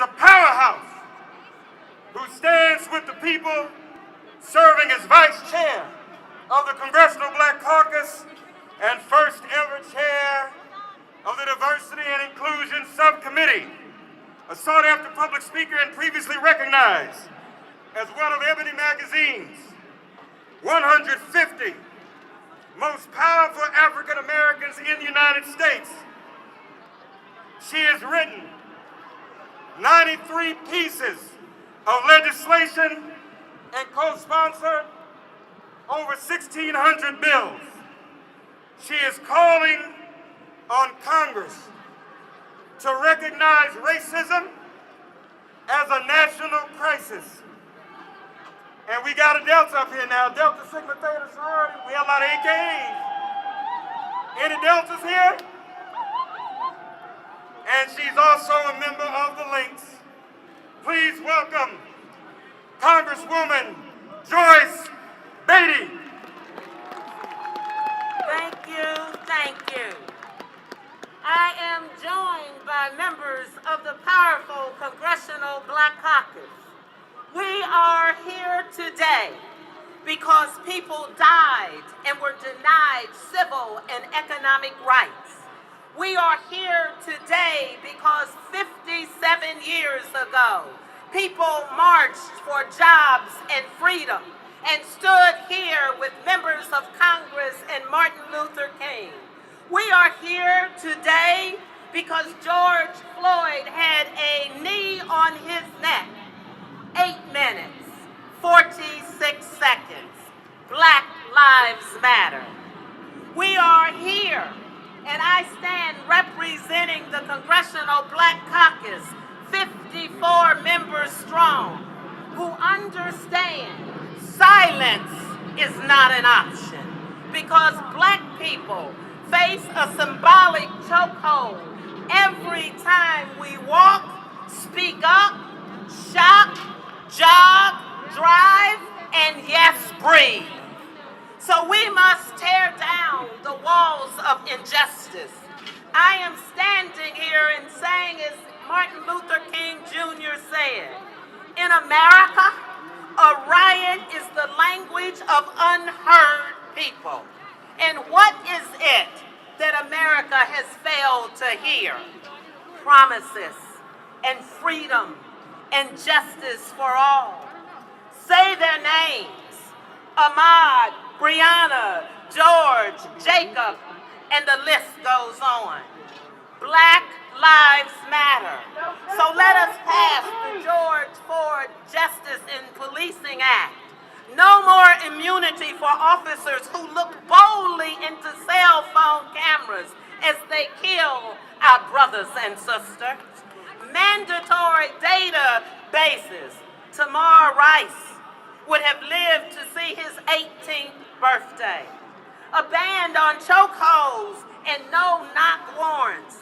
a powerhouse who stands with the people, serving as vice chair of the Congressional Black Caucus and first ever chair of the Diversity and Inclusion Subcommittee, a sought-after public speaker and previously recognized as one of Ebony Magazine's 150 most powerful African Americans in the United States. She has written 93 pieces of legislation and co-sponsored over 1,600 bills. She is calling on Congress to recognize racism as a national crisis. And we got a Delta up here now, Delta Sigma Theta sorority. We have a lot of AKAs. Any Deltas here? And she's also a member of the Links. Please welcome Congresswoman Joyce Beatty. Thank you, thank you. I am joined by members of the powerful Congressional Black Caucus. We are here today because people died and were denied civil and economic rights. We are here today because 57 years ago, people marched for jobs and freedom and stood here with members of Congress and Martin Luther King. We are here today because George Floyd had a knee on his neck. 8 minutes, 46 seconds. Black Lives Matter. We are here, and I stand representing the Congressional Black Caucus, 54 members strong, who understand silence is not an option because Black people face a symbolic chokehold every time we walk, speak up, shop, jog, drive, and yes, breathe. So we must tear down the walls of injustice. I am standing here and saying, as Martin Luther King Jr. said, in America, a riot is the language of unheard people. And what is it that America has failed to hear? Promises and freedom and justice for all. Say their names: Ahmaud, Breonna, George, Jacob, and the list goes on. Black Lives Matter. So let us pass the George Ford Justice in Policing Act. No more immunity for officers who look boldly into cell phone cameras as they kill our brothers and sisters. Mandatory databases. Tamar Rice would have lived to see his 18th birthday. A ban on chokeholds and no knock warrants.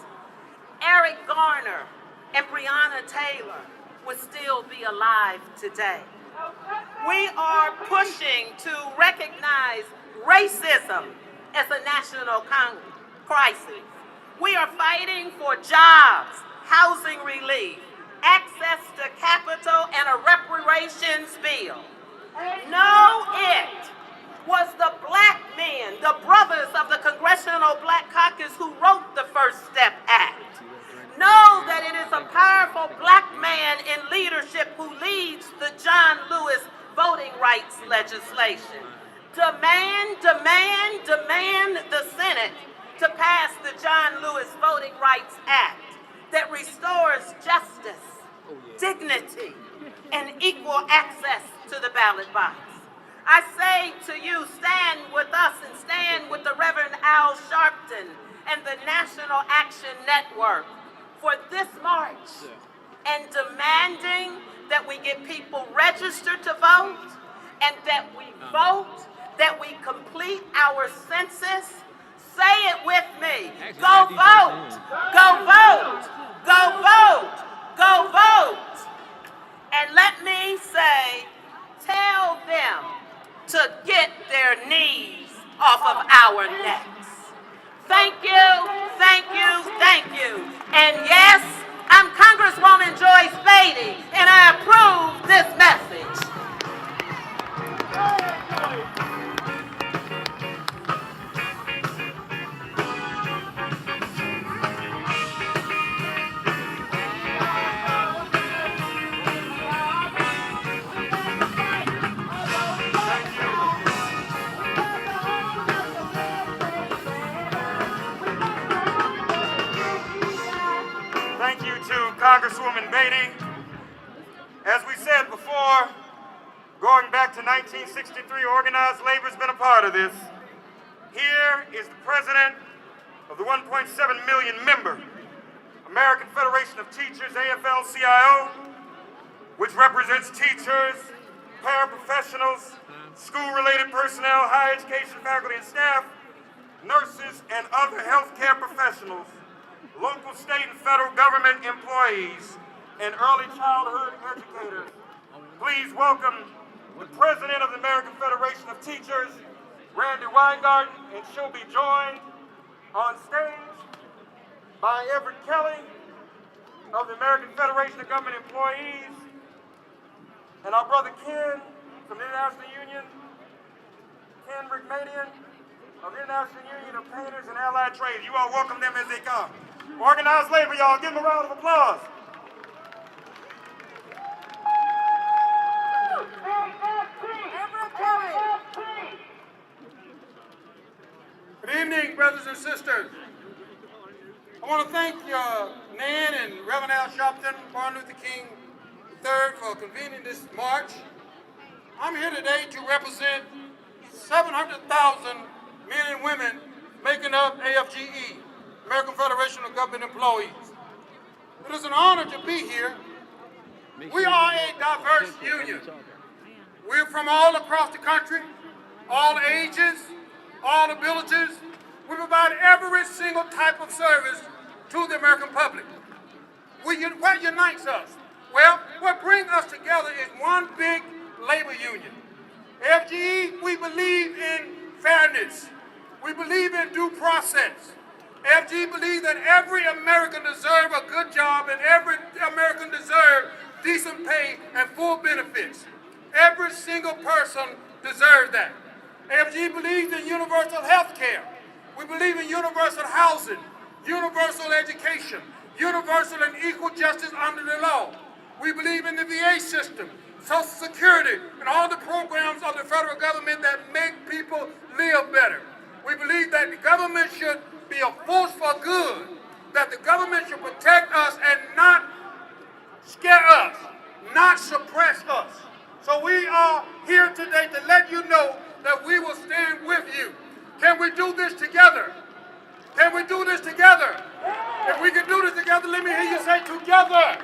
Eric Garner and Breonna Taylor would still be alive today. We are pushing to recognize racism as a national crisis. We are fighting for jobs, housing relief, access to capital, and a reparations bill. No, it was the Black men, the brothers of the Congressional Black Caucus, who wrote the First Step Act. Know that it is a powerful Black man in leadership who leads the John Lewis voting rights legislation. Demand, demand, demand the Senate to pass the John Lewis Voting Rights Act that restores justice, dignity, and equal access to the ballot box. I say to you, stand with us and stand with the Reverend Al Sharpton and the National Action Network for this march and demanding that we get people registered to vote and that we vote, that we complete our census. Say it with me. Go vote, go vote, go vote, go vote. And let me say, tell them to get their knees off of our necks. Thank you, thank you, thank you. And yes, I'm Congresswoman Joyce Beatty. Congresswoman Beatty. As we said before, going back to 1963, organized labor's been a part of this. Here is the president of the 1.7 million member American Federation of Teachers, AFL-CIO, which represents teachers, paraprofessionals, school-related personnel, higher education faculty and staff, nurses, and other healthcare professionals, local, state, and federal government employees, and early childhood educators. Please welcome the president of the American Federation of Teachers, Randy Weingarten, and she'll be joined on stage by Everett Kelly of the American Federation of Government Employees, and our brother Ken from the International Union, Ken Rigmadian of the International Union of Painters and Allied Trades. You all welcome them as they come. Organized labor, y'all, give them a round of applause. Everett Kelly. Good evening, brothers and sisters. I want to thank Nan and Reverend Al Sharpton, Martin Luther King III, for convening this march. I'm here today to represent 700,000 men and women making up AFGE, American Federation of Government Employees. It is an honor to be here. We are a diverse union. We're from all across the country, all ages, all abilities. We provide every single type of service to the American public. What unites us? Well, what brings us together is one big labor union. FGE, we believe in fairness. We believe in due process. FGE believes that every American deserves a good job and every American deserves decent pay and full benefits. Every single person deserves that. FGE believes in universal health care. We believe in universal housing, universal education, universal and equal justice under the law. We believe in the VA system, Social Security, and all the programs of the federal government that make people live better. We believe that the government should be a force for good, that the government should protect us and not scare us, not suppress us. So we are here today to let you know that we will stand with you. Can we do this together? Can we do this together? If we can do this together, let me hear you say together.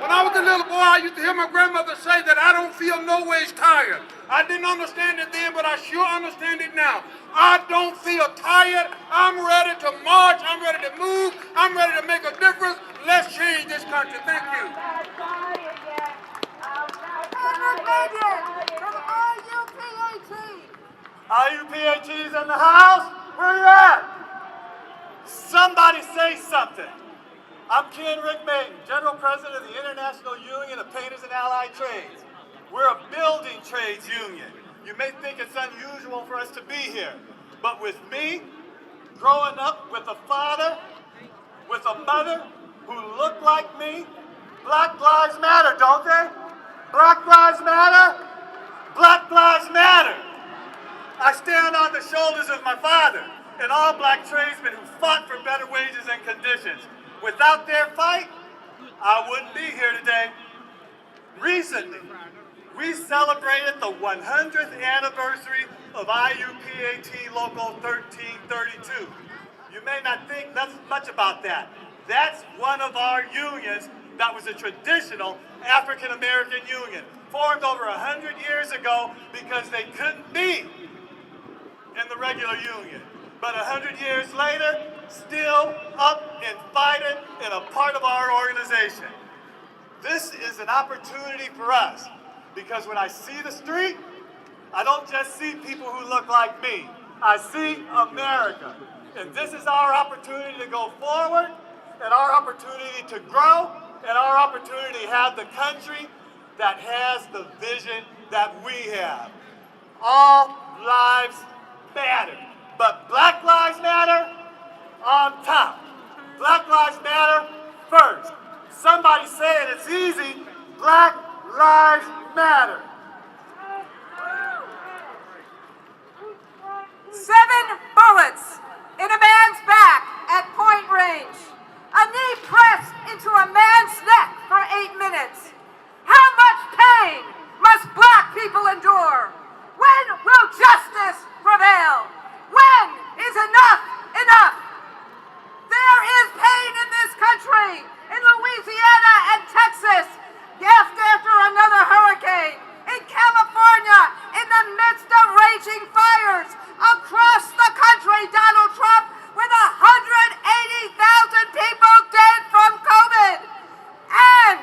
When I was a little boy, I used to hear my grandmother say that I don't feel no ways tired. I didn't understand it then, but I sure understand it now. I don't feel tired. I'm ready to march. I'm ready to move. I'm ready to make a difference. Let's change this country. Thank you. IUPAT's in the house? Where you at? Somebody say something. I'm Ken Rigmadian, General President of the International Union of Painters and Allied Trades. We're a building trades union. You may think it's unusual for us to be here, but with me, growing up with a father, with a mother who looked like me, Black Lives Matter, don't they? Black Lives Matter? Black Lives Matter. I stand on the shoulders of my father and all black tradesmen who fought for better wages and conditions. Without their fight, I wouldn't be here today. Recently, we celebrated the 100th anniversary of IUPAT Local 1332. You may not think much about that. That's one of our unions that was a traditional African American union, formed over 100 years ago because they couldn't be in the regular union. But 100 years later, still up and fighting and a part of our organization. This is an opportunity for us because when I see the street, I don't just see people who look like me. I see America. And this is our opportunity to go forward and our opportunity to grow and our opportunity to have the country that has the vision that we have. All lives matter, but Black Lives Matter on top. Black Lives Matter first. Somebody say it, it's easy. Black Lives Matter. 7 bullets in a man's back at point range. A knee pressed into a man's neck for 8 minutes. How much pain must black people endure? When will justice prevail? When is enough enough? There is pain in this country, in Louisiana and Texas, after another hurricane, in California, in the midst of raging fires, across the country, Donald Trump, with 180,000 people dead from COVID. And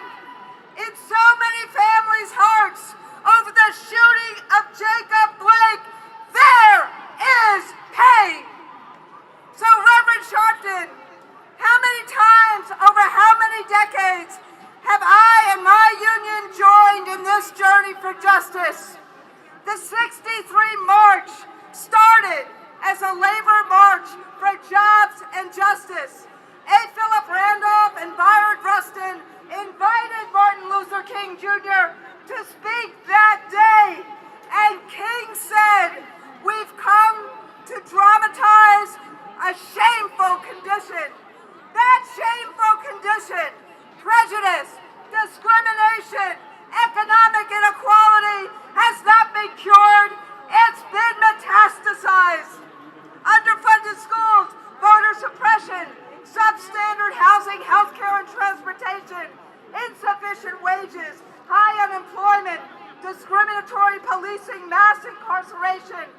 in so many families' hearts over the shooting of Jacob Blake, there is pain. So Reverend Sharpton, how many times over how many decades have I and my union joined in this journey for justice? The 63 March started as a labor march for jobs and justice. A. Philip Randolph and Byron Rustin invited Martin Luther King Jr. to speak that day, and King said, "We've come to dramatize a shameful condition." That shameful condition, prejudice, discrimination, economic inequality, has not been cured. It's been metastasized. Underfunded schools, voter suppression, substandard housing, healthcare, and transportation, insufficient wages, high unemployment, discriminatory policing, mass incarceration.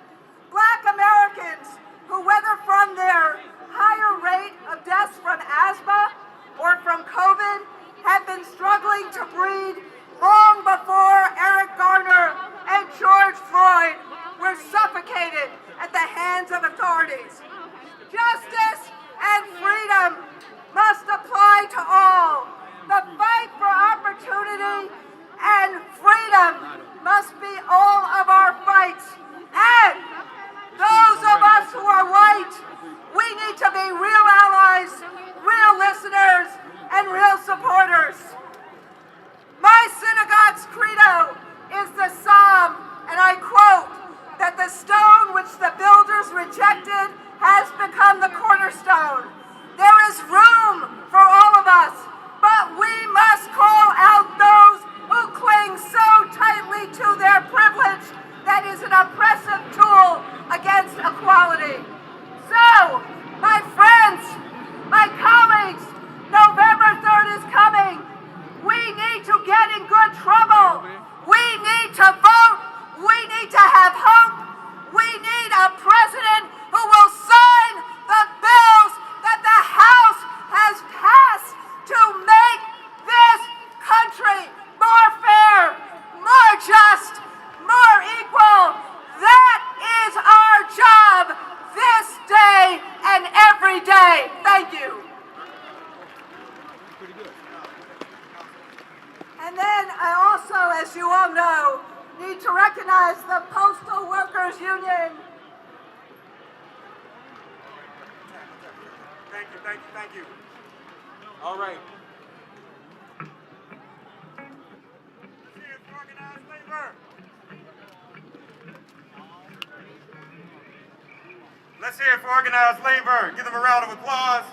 Black Americans who, whether from their higher rate of deaths from asthma or from COVID, have been struggling to breathe long before Eric Garner and George Floyd were suffocated at the hands of authorities. Justice and freedom must apply to all. The fight for opportunity and freedom must be all of our fights. And those of us who are white, we need to be real allies, real listeners, and real supporters. My synagogue's credo is the Psalm, and I quote, that the stone which the builders rejected has become the cornerstone. There is room for all of us, but we must call out those who cling so tightly to their privilege that is an oppressive tool against equality. So, my friends, my colleagues, November 3rd is coming. We need to get in good trouble. We need to vote. We need to have hope. We need a president who will sign the bills that the House has passed to make this country more fair, more just, more equal. That is our job this day and every day. Thank you. And then I also, as you all know, need to recognize the Postal Workers Union. Thank you. All right. Cheers for organized labor. Let's hear it for organized labor. Give them a round of applause.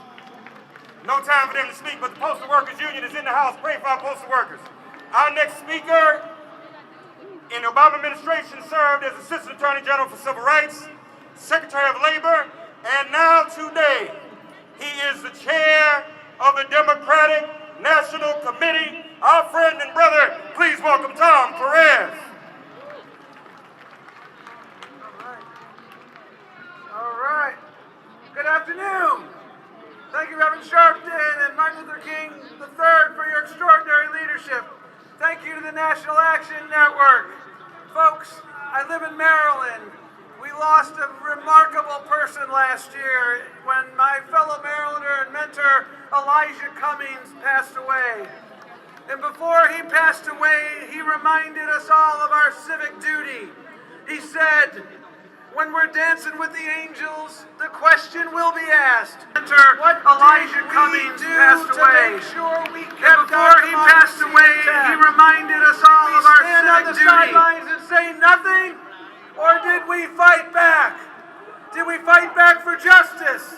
No time for them to speak, but the Postal Workers Union is in the house. Pray for our postal workers. Our next speaker in the Obama administration served as Assistant Attorney General for Civil Rights, Secretary of Labor, and now today, he is the chair of the Democratic National Committee. Our friend and brother, please welcome Tom Perez. All right. Good afternoon. Thank you, Reverend Sharpton and Martin Luther King III for your extraordinary leadership. Thank you to the National Action Network. Folks, I live in Maryland. We lost a remarkable person last year when my fellow Marylander and mentor Elijah Cummings passed away. And before he passed away, he reminded us all of our civic duty. He said, when we're dancing with the angels, the question will be asked. What Elijah Cummings passed away. And before he passed away, he reminded us all of our civic duty. Stand on the sidelines and say nothing? Or did we fight back? Did we fight back for justice?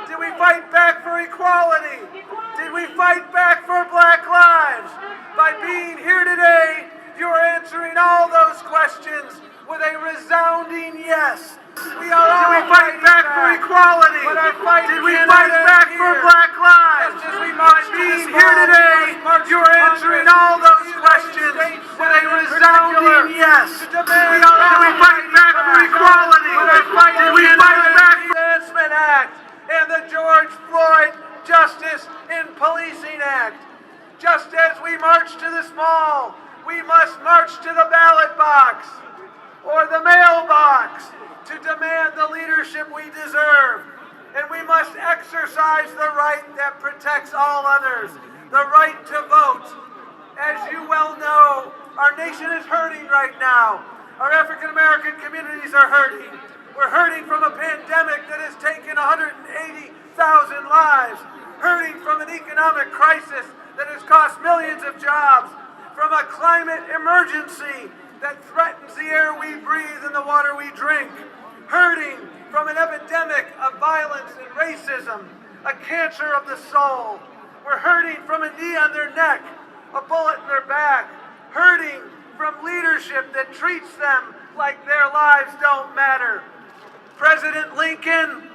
Did we we fight back for equality? Did we fight back for Black lives? By being here today, you are answering all those questions with a resounding yes. We are all fighting back for equality. Did we fight back for Black lives? By being here today, you are answering all those questions with a resounding yes. Did we fight back for equality? Did we fight back for the Advancement Act and the George Floyd Justice in Policing Act? Just as we march to this mall, we must march to the ballot box or the mailbox to demand the leadership we deserve. And we must exercise the right that protects all others, the right to vote. As you well know, our nation is hurting right now. Our African American communities are hurting. We're hurting from a pandemic that has taken 180,000 lives, hurting from an economic crisis that has cost millions of jobs, from a climate emergency that threatens the air we breathe and the water we drink, hurting from an epidemic of violence and racism, a cancer of the soul. We're hurting from a knee on their neck, a bullet in their back, hurting from leadership that treats them like their lives don't matter. President Lincoln,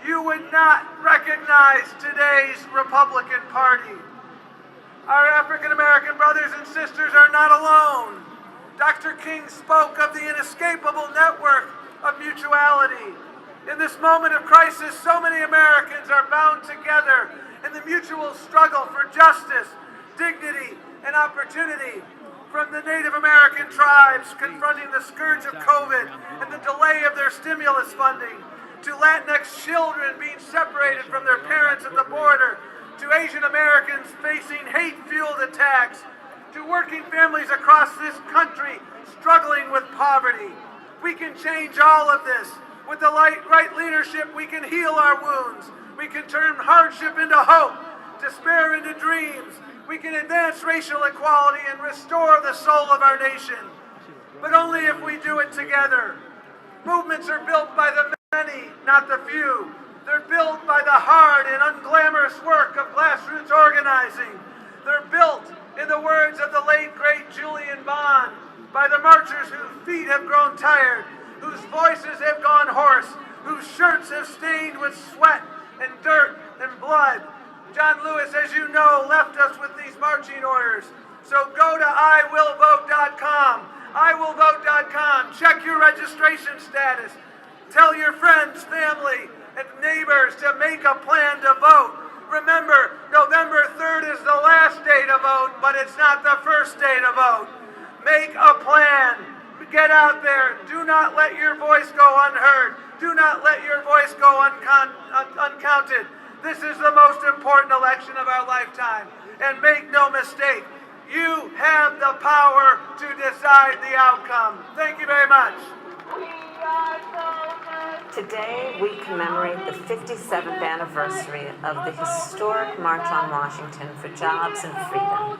you would not recognize today's Republican Party. Our African American brothers and sisters are not alone. Dr. King spoke of the inescapable network of mutuality. In this moment of crisis, so many Americans are bound together in the mutual struggle for justice, dignity, and opportunity. From the Native American tribes confronting the scourge of COVID and the delay of their stimulus funding, to Latinx children being separated from their parents at the border, to Asian Americans facing hate-fueled attacks, to working families across this country struggling with poverty. We can change all of this. With the right leadership, we can heal our wounds. We can turn hardship into hope, despair into dreams. We can advance racial equality and restore the soul of our nation. But only if we do it together. Movements are built by the many, not the few. They're built by the hard and unglamorous work of grassroots organizing. They're built, in the words of the late, great Julian Bond, by the marchers whose feet have grown tired, whose voices have gone hoarse, whose shirts have stained with sweat and dirt and blood. John Lewis, as you know, left us with these marching orders. So go to iwillvote.com, iwillvote.com, check your registration status, tell your friends, family, and neighbors to make a plan to vote. Remember, November 3rd is the last day to vote, but it's not the first day to vote. Make a plan. Get out there. Do not let your voice go unheard. Do not let your voice go uncounted. This is the most important election of our lifetime. And make no mistake, you have the power to decide the outcome. Thank you very much. Today, we commemorate the 57th anniversary of the historic March on Washington for Jobs and Freedom.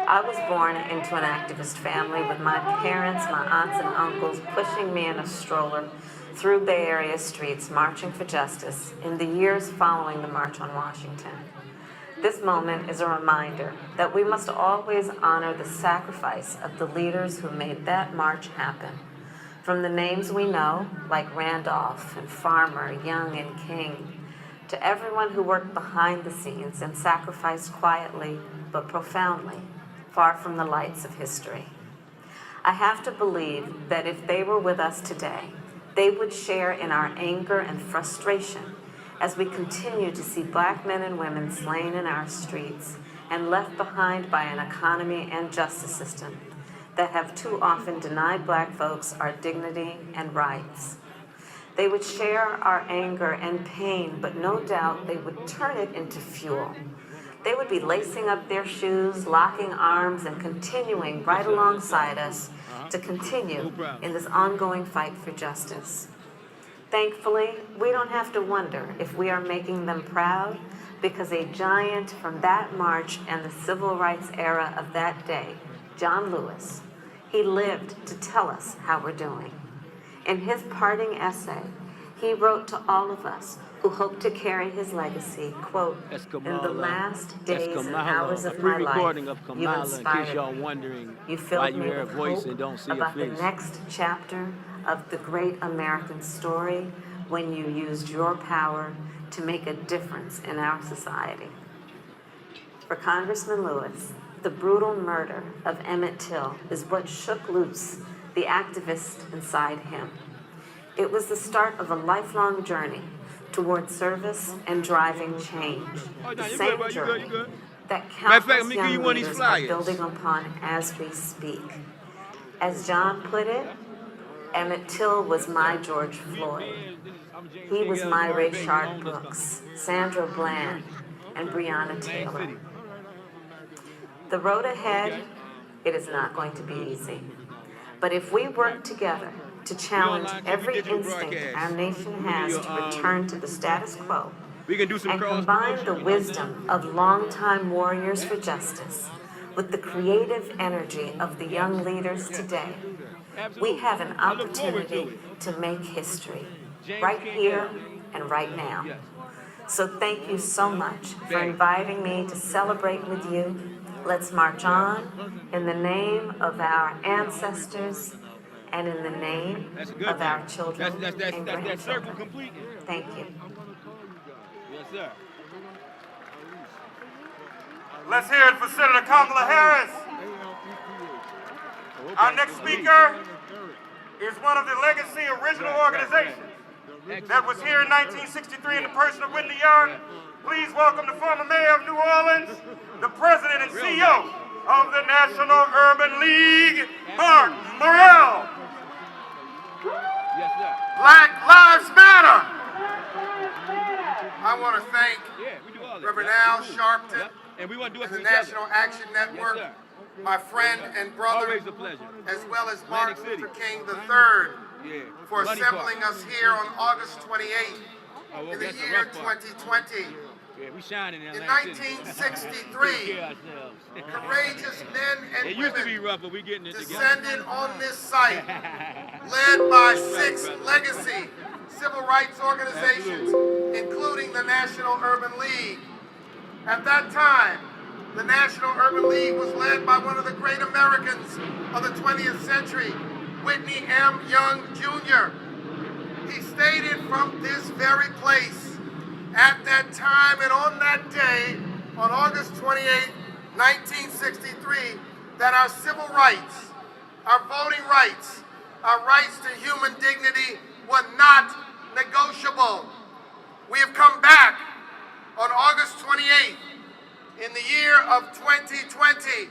I was born into an activist family with my parents, my aunts and uncles pushing me in a stroller through Bay Area streets marching for justice in the years following the March on Washington. This moment is a reminder that we must always honor the sacrifice of the leaders who made that march happen. From the names we know, like Randolph and Farmer, Young and King, to everyone who worked behind the scenes and sacrificed quietly but profoundly, far from the lights of history. I have to believe that if they were with us today, they would share in our anger and frustration as we continue to see Black men and women slain in our streets and left behind by an economy and justice system that have too often denied Black folks our dignity and rights. They would share our anger and pain, but no doubt they would turn it into fuel. They would be lacing up their shoes, locking arms, and continuing right alongside us to continue in this ongoing fight for justice. Thankfully, we don't have to wonder if we are making them proud, because a giant from that march and the civil rights era of that day, John Lewis, he lived to tell us how we're doing. In his parting essay, he wrote to all of us, who hoped to carry his legacy, quote, "In the last days and hours of my life, you inspired me. You filled me with hope about the next chapter of the great American story when you used your power to make a difference in our society." For Congressman Lewis, the brutal murder of Emmett Till is what shook loose the activist inside him. It was the start of a lifelong journey toward service and driving change. The same journey that countless young leaders are building upon as we speak. As John put it, Emmett Till was my George Floyd. He was my Rayshard Brooks, Sandra Bland, and Breonna Taylor. The road ahead, it is not going to be easy. But if we work together to challenge every instinct our nation has to return to the status quo, and combine the wisdom of longtime warriors for justice with the creative energy of the young leaders today, we have an opportunity to make history right here and right now. So thank you so much for inviting me to celebrate with you. Let's march on in the name of our ancestors and in the name of our children and grandchildren. Thank you. Yes, sir. Let's hear it for Senator Kamala Harris. Our next speaker is one of the legacy original organizations that was here in 1963 in the person of Whitney Young. Please welcome the former mayor of New Orleans, the president and CEO of the National Urban League, Mark Morrell. Yes, sir. Black Lives Matter. I want to thank Reverend Al Sharpton and the National Action Network, my friend and brother, as well as Martin Luther King III, for assembling us here on August 28th in the year 2020. In 1963, courageous men and women descended on this site, led by 6 legacy civil rights organizations, including the National Urban League. At that time, the National Urban League was led by one of the great Americans of the 20th century, Whitney M. Young, Jr. He stated from this very place at that time and on that day, on August 28, 1963, that our civil rights, our voting rights, our rights to human dignity were not negotiable. We have come back on August 28th in the year of 2020,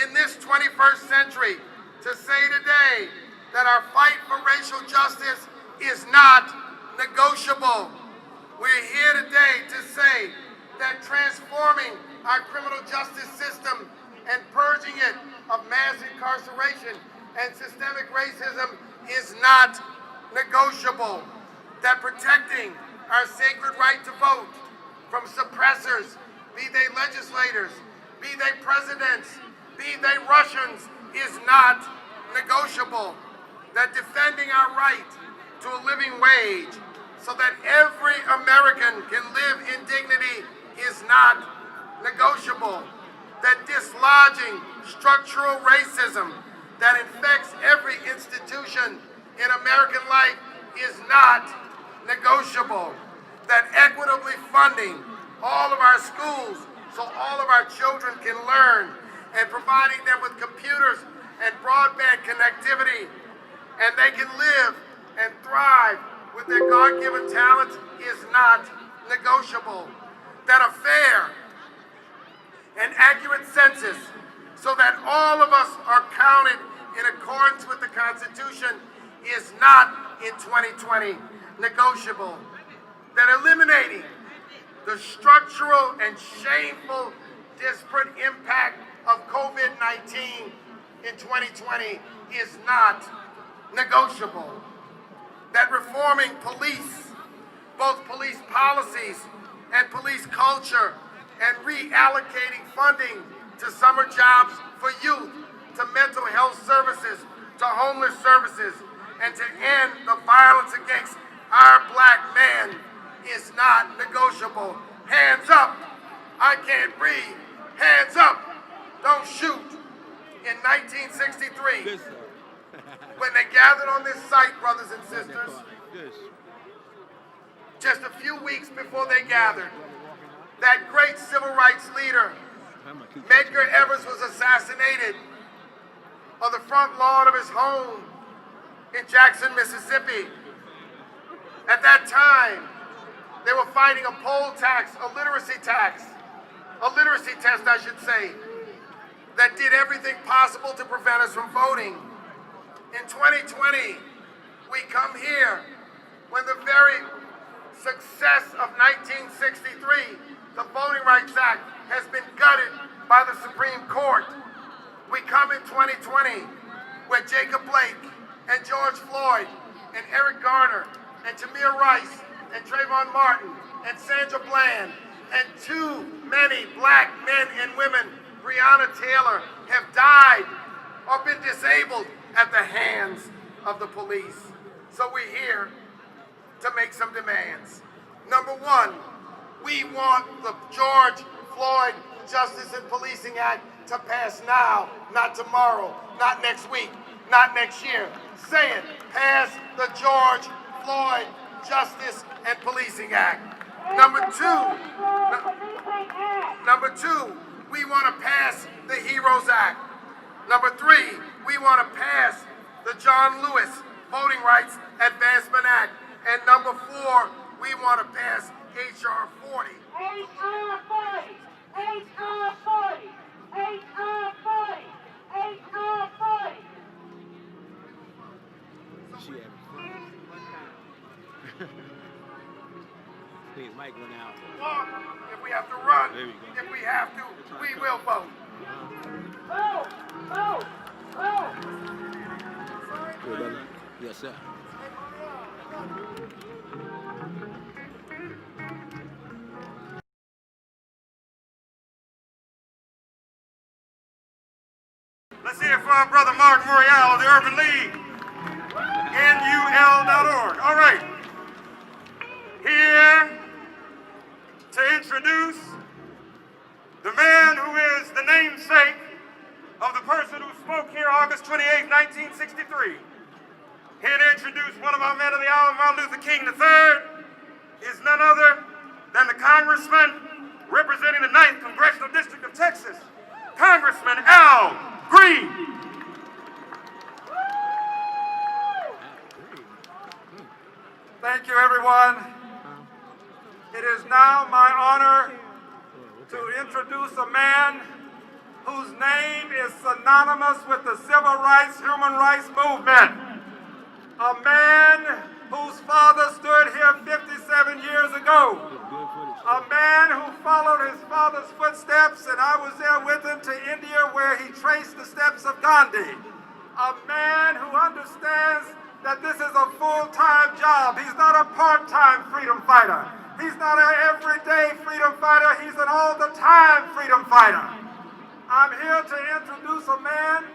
in this 21st century, to say today that our fight for racial justice is not negotiable. We're here today to say that transforming our criminal justice system and purging it of mass incarceration and systemic racism is not negotiable. That protecting our sacred right to vote from suppressors, be they legislators, be they presidents, be they Russians, is not negotiable. That defending our right to a living wage so that every American can live in dignity is not negotiable. That dislodging structural racism that infects every institution in American life is not negotiable. That equitably funding all of our schools so all of our children can learn, and providing them with computers and broadband connectivity, and they can live and thrive with their God-given talents is not negotiable. That a fair and accurate census so that all of us are counted in accordance with the Constitution is not in 2020 negotiable. That eliminating the structural and shameful disparate impact of COVID-19 in 2020 is not negotiable. That reforming police, both police policies and police culture, and reallocating funding to summer jobs for youth, to mental health services, to homeless services, and to end the violence against our black men is not negotiable. Hands up. I can't breathe. Hands up. Don't shoot. In 1963, when they gathered on this site, brothers and sisters, just a few weeks before they gathered, that great civil rights leader, Medgar Evers, was assassinated on the front lawn of his home in Jackson, Mississippi. At that time, they were fighting a poll tax, a literacy test, I should say, that did everything possible to prevent us from voting. In 2020, we come here when the very success of 1963, the Voting Rights Act, has been gutted by the Supreme Court. We come in 2020 where Jacob Blake and George Floyd and Eric Garner and Tamir Rice and Trayvon Martin and Sandra Bland and too many black men and women, Breonna Taylor, have died or been disabled at the hands of the police. So we're here to make some demands. Number one, we want the George Floyd Justice and Policing Act to pass now, not tomorrow, not next week, not next year. Say it, pass the George Floyd Justice and Policing Act. Number two, we want to pass the HEROES Act. Number three, we want to pass the John Lewis Voting Rights Advancement Act. And number four, we want to pass H.R. 40. H.R. 40! H.R. 40! H.R. 40! H.R. 40! His mic went out. If we have to run, if we have to, we will vote. Vote! Vote! Vote! Yes, sir. Let's hear it for our brother Mark Morial of the Urban League. NUL.org. All right. Here to introduce the man who is the namesake of the person who spoke here August 28, 1963. Here to introduce one of our men of the hour, Martin Luther King III, is none other than the Congressman representing the 9th Congressional District of Texas, Congressman Al Green. Thank you, everyone. It is now my honor to introduce a man whose name is synonymous with the civil rights, human rights movement. A man whose father stood here 57 years ago. A man who followed his father's footsteps, and I was there with him to India where he traced the steps of Gandhi. A man who understands that this is a full-time job. He's not a part-time freedom fighter. He's not an everyday freedom fighter. He's an all-the-time freedom fighter. I'm here to introduce a man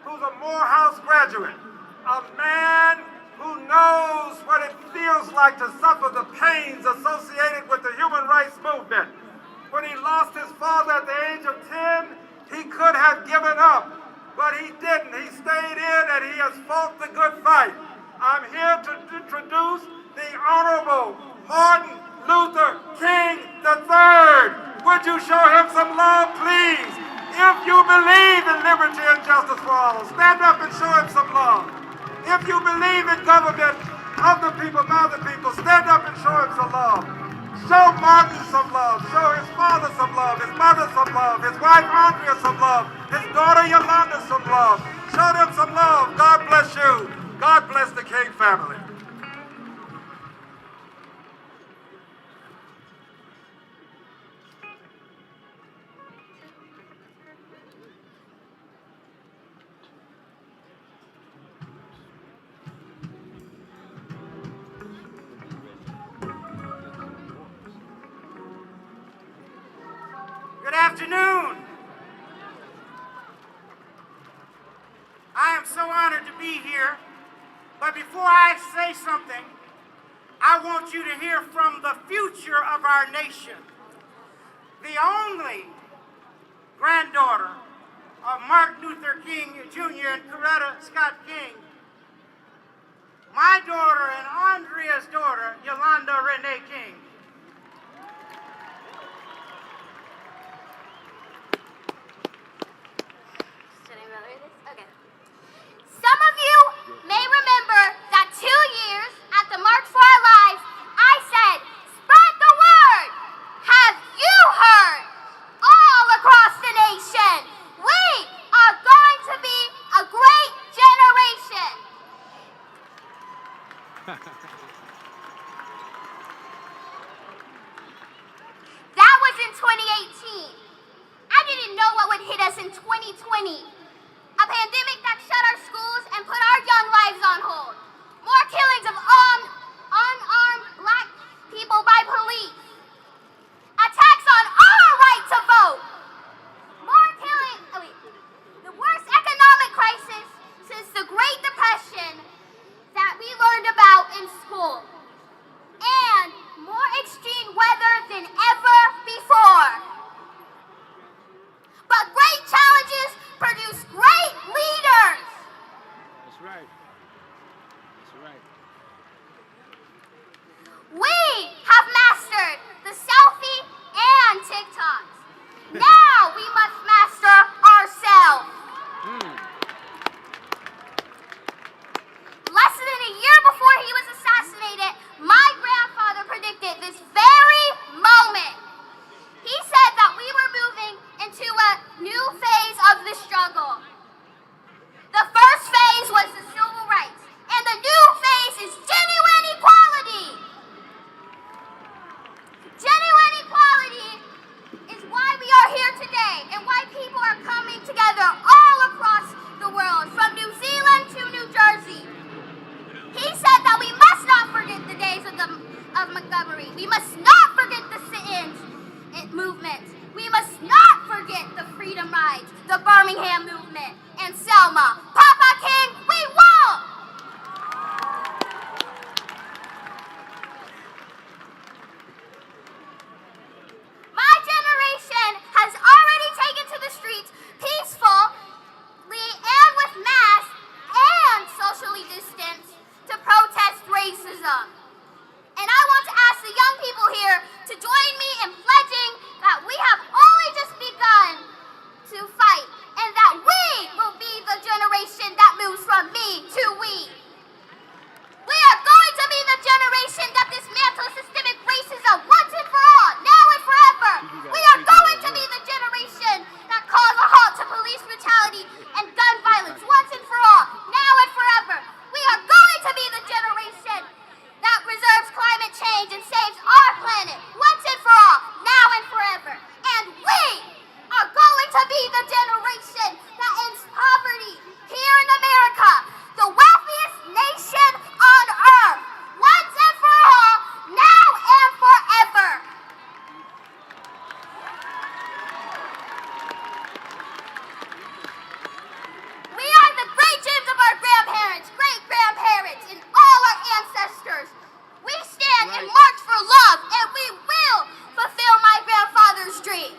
who's a Morehouse graduate. A man who knows what it feels like to suffer the pains associated with the human rights movement. When he lost his father at the age of 10, he could have given up, but he didn't. He stayed in and he has fought the good fight. I'm here to introduce the Honorable Martin Luther King III. Would you show him some love, please? If you believe in liberty and justice for all, stand up and show him some love. If you believe in government of the people, by the people, stand up and show him some love. Show Martin some love. Show his father some love, his mother some love, his wife Andrea some love, his daughter Yolanda some love. Show them some love. God bless you. God bless the King family. Good afternoon. I am so honored to be here, but before I say something, I want you to hear from the future of our nation, the only granddaughter of Martin Luther King Jr. and Coretta Scott King, my daughter and Andrea's daughter, Yolanda Renee King. Some of you may remember that 2 years at the March for Our Lives, I said, spread the word. Have you heard? All across the nation, we are going to be a great generation. That was in 2018. I didn't know what would hit us in 2020. A pandemic that shut our schools and put our young lives on hold. More killings of unarmed black people by police. Attacks on our right to vote. More killing. The worst economic crisis since the Great Depression that we learned about in school. And more extreme weather than ever before. But great challenges produce great leaders. That's right. That's right. We have mastered the selfie and TikToks. Now we must master ourselves. Less than a year before he was assassinated, my grandfather predicted this very moment. He said that we were moving into a new phase of the struggle. The first phase was the civil rights, and the new phase is genuine equality. Genuine equality is why we are here today, and why people are coming together all across the world, from New Zealand to New Jersey. He said that we must not forget the days of Montgomery. We must not forget the sit-ins movement. We must not forget the Freedom Rides, the Birmingham movement, and Selma. Papa King, we won't! My generation has already taken to the streets peacefully and with masks and socially distanced to protest racism. And I want to ask the young people here to join me in pledging that we have only just begun to fight, and that we will be the generation that moves from me to we. We are going to be the generation that dismantles systemic racism once and for all, now and forever. We are going to be the generation that calls a halt to police brutality and gun violence once and for all, now and forever. We are going to be the generation that preserves climate change and saves our planet once and for all, now and forever. And we are going to be the generation that ends poverty here in America, the wealthiest nation on earth, once and for all, now and forever. We are the great dreams of our grandparents, great-grandparents, and all our ancestors. We stand and march for love, and we will fulfill my grandfather's dream.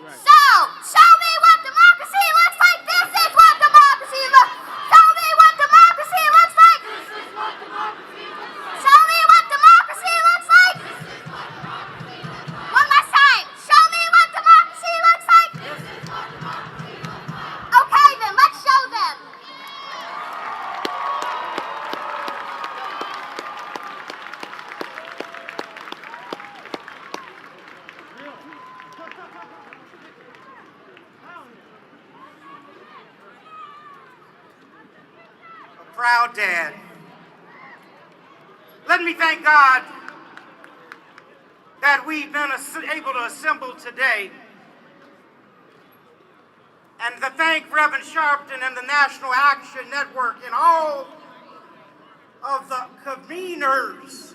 So, show me what democracy looks like. This is what democracy looks like. Show me what democracy looks like. This is what democracy looks like. Show me what democracy looks like. This is what democracy looks like. One last time. Show me what democracy looks like. This is what democracy looks like. Okay, then let's show them. Proud dad. Let me thank God that we've been able to assemble today, and to thank Reverend Sharpton and the National Action Network and all of the conveners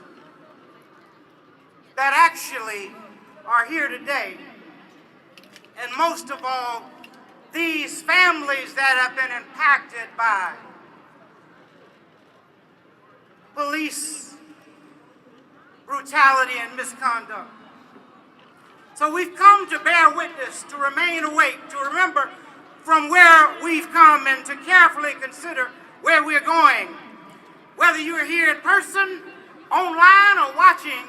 that actually are here today, and most of all, these families that have been impacted by police brutality, and misconduct. So we've come to bear witness, to remain awake, to remember from where we've come, and to carefully consider where we're going. Whether you're here in person, online, or watching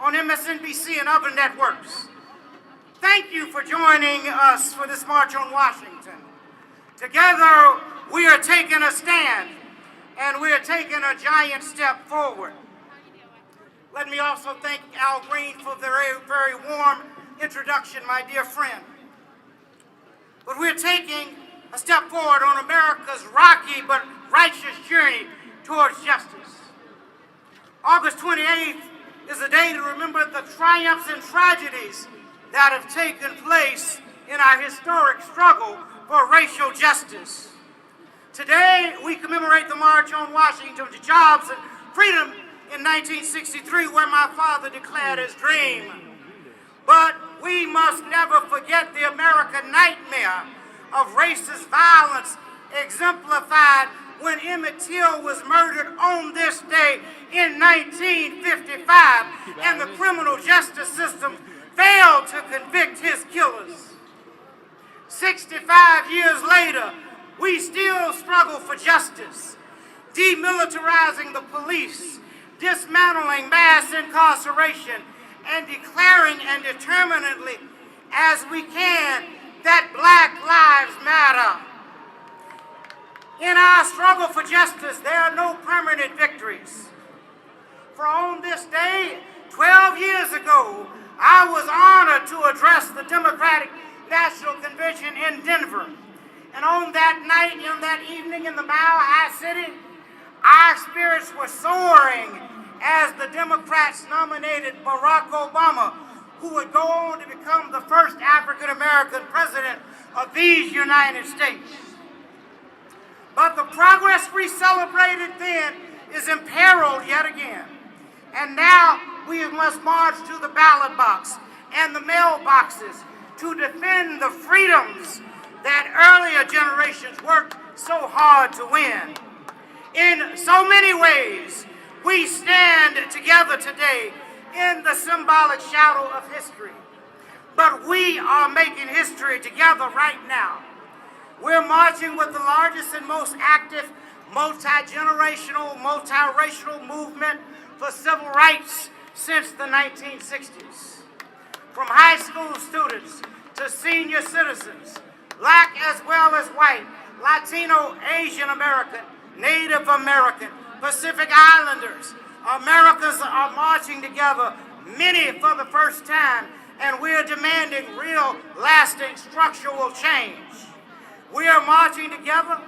on MSNBC and other networks, thank you for joining us for this March on Washington. Together, we are taking a stand, and we are taking a giant step forward. Let me also thank Al Green for the very, very warm introduction, my dear friend. But we're taking a step forward on America's rocky but righteous journey towards justice. August 28th is a day to remember the triumphs and tragedies that have taken place in our historic struggle for racial justice. Today, we commemorate the March on Washington to Jobs and Freedom in 1963, where my father declared his dream. But we must never forget the American nightmare of racist violence exemplified when Emmett Till was murdered on this day in 1955, and the criminal justice system failed to convict his killers. 65 years later, we still struggle for justice, demilitarizing the police, dismantling mass incarceration, and declaring and determinedly as we can that Black Lives Matter. In our struggle for justice, there are no permanent victories. For on this day, 12 years ago, I was honored to address the Democratic National Convention in Denver. And on that night, on that evening in the Mile High City, our spirits were soaring as the Democrats nominated Barack Obama, who would go on to become the first African-American president of these United States. But the progress we celebrated then is imperiled yet again. And now we must march to the ballot box and the mailboxes to defend the freedoms that earlier generations worked so hard to win. In so many ways, we stand together today in the symbolic shadow of history. But we are making history together right now. We're marching with the largest and most active multi-generational, multiracial movement for civil rights since the 1960s. From high school students to senior citizens, Black as well as white, Latino, Asian American, Native American, Pacific Islanders, Americans are marching together, many for the first time, and we're demanding real, lasting, structural change. We are marching together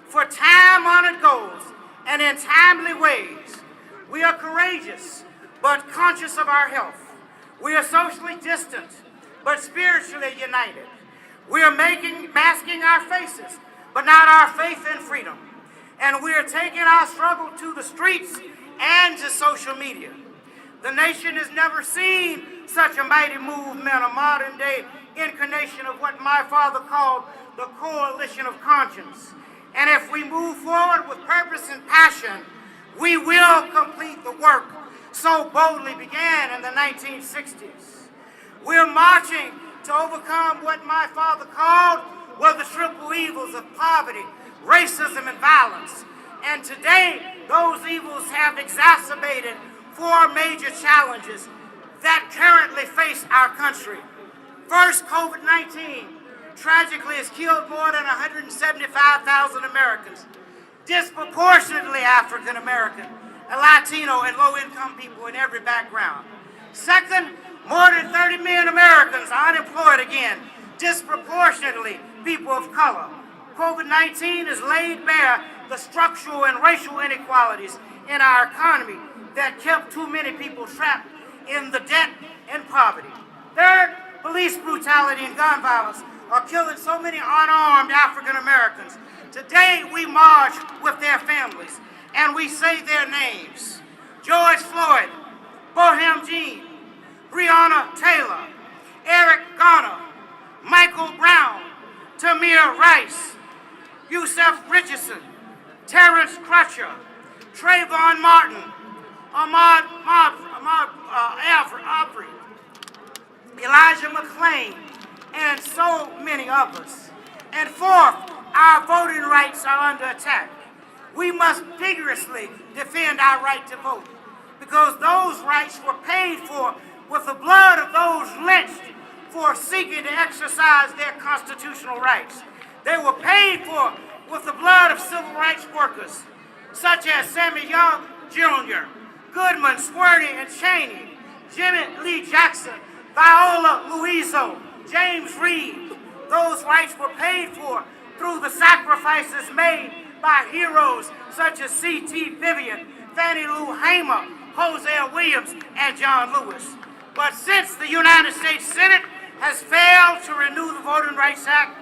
for time-honored goals and in timely ways. We are courageous, but conscious of our health. We are socially distant, but spiritually united. We are masking our faces, but not our faith in freedom. And we are taking our struggle to the streets and to social media. The nation has never seen such a mighty movement, a modern-day incarnation of what my father called the coalition of conscience. And if we move forward with purpose and passion, we will complete the work so boldly began in the 1960s. We're marching to overcome what my father called were the triple evils of poverty, racism, and violence. And today, those evils have exacerbated four major challenges that currently face our country. First, COVID-19 tragically has killed more than 175,000 Americans, disproportionately African American, and Latino, and low-income people in every background. Second, more than 30 million Americans are unemployed again, disproportionately people of color. COVID-19 has laid bare the structural and racial inequalities in our economy that kept too many people trapped in the debt and poverty. Third, police brutality and gun violence are killing so many unarmed African Americans. Today, we march with their families and we say their names. George Floyd, Bohem Jean, Breonna Taylor, Eric Garner, Michael Brown, Tamir Rice, Yusef Richardson, Terrence Crutcher, Trayvon Martin, Ahmaud Aubrey, Elijah McClain, and so many others. And fourth, our voting rights are under attack. We must vigorously defend our right to vote because those rights were paid for with the blood of those lynched for seeking to exercise their constitutional rights. They were paid for with the blood of civil rights workers, such as Sammy Young Jr., Goodman, Squirty, and Cheney, Jimmy Lee Jackson, Viola Luiso, James Reed. Those rights were paid for through the sacrifices made by heroes such as C.T. Vivian, Fannie Lou Hamer, Hosea Williams, and John Lewis. But since the United States Senate has failed to renew the Voting Rights Act,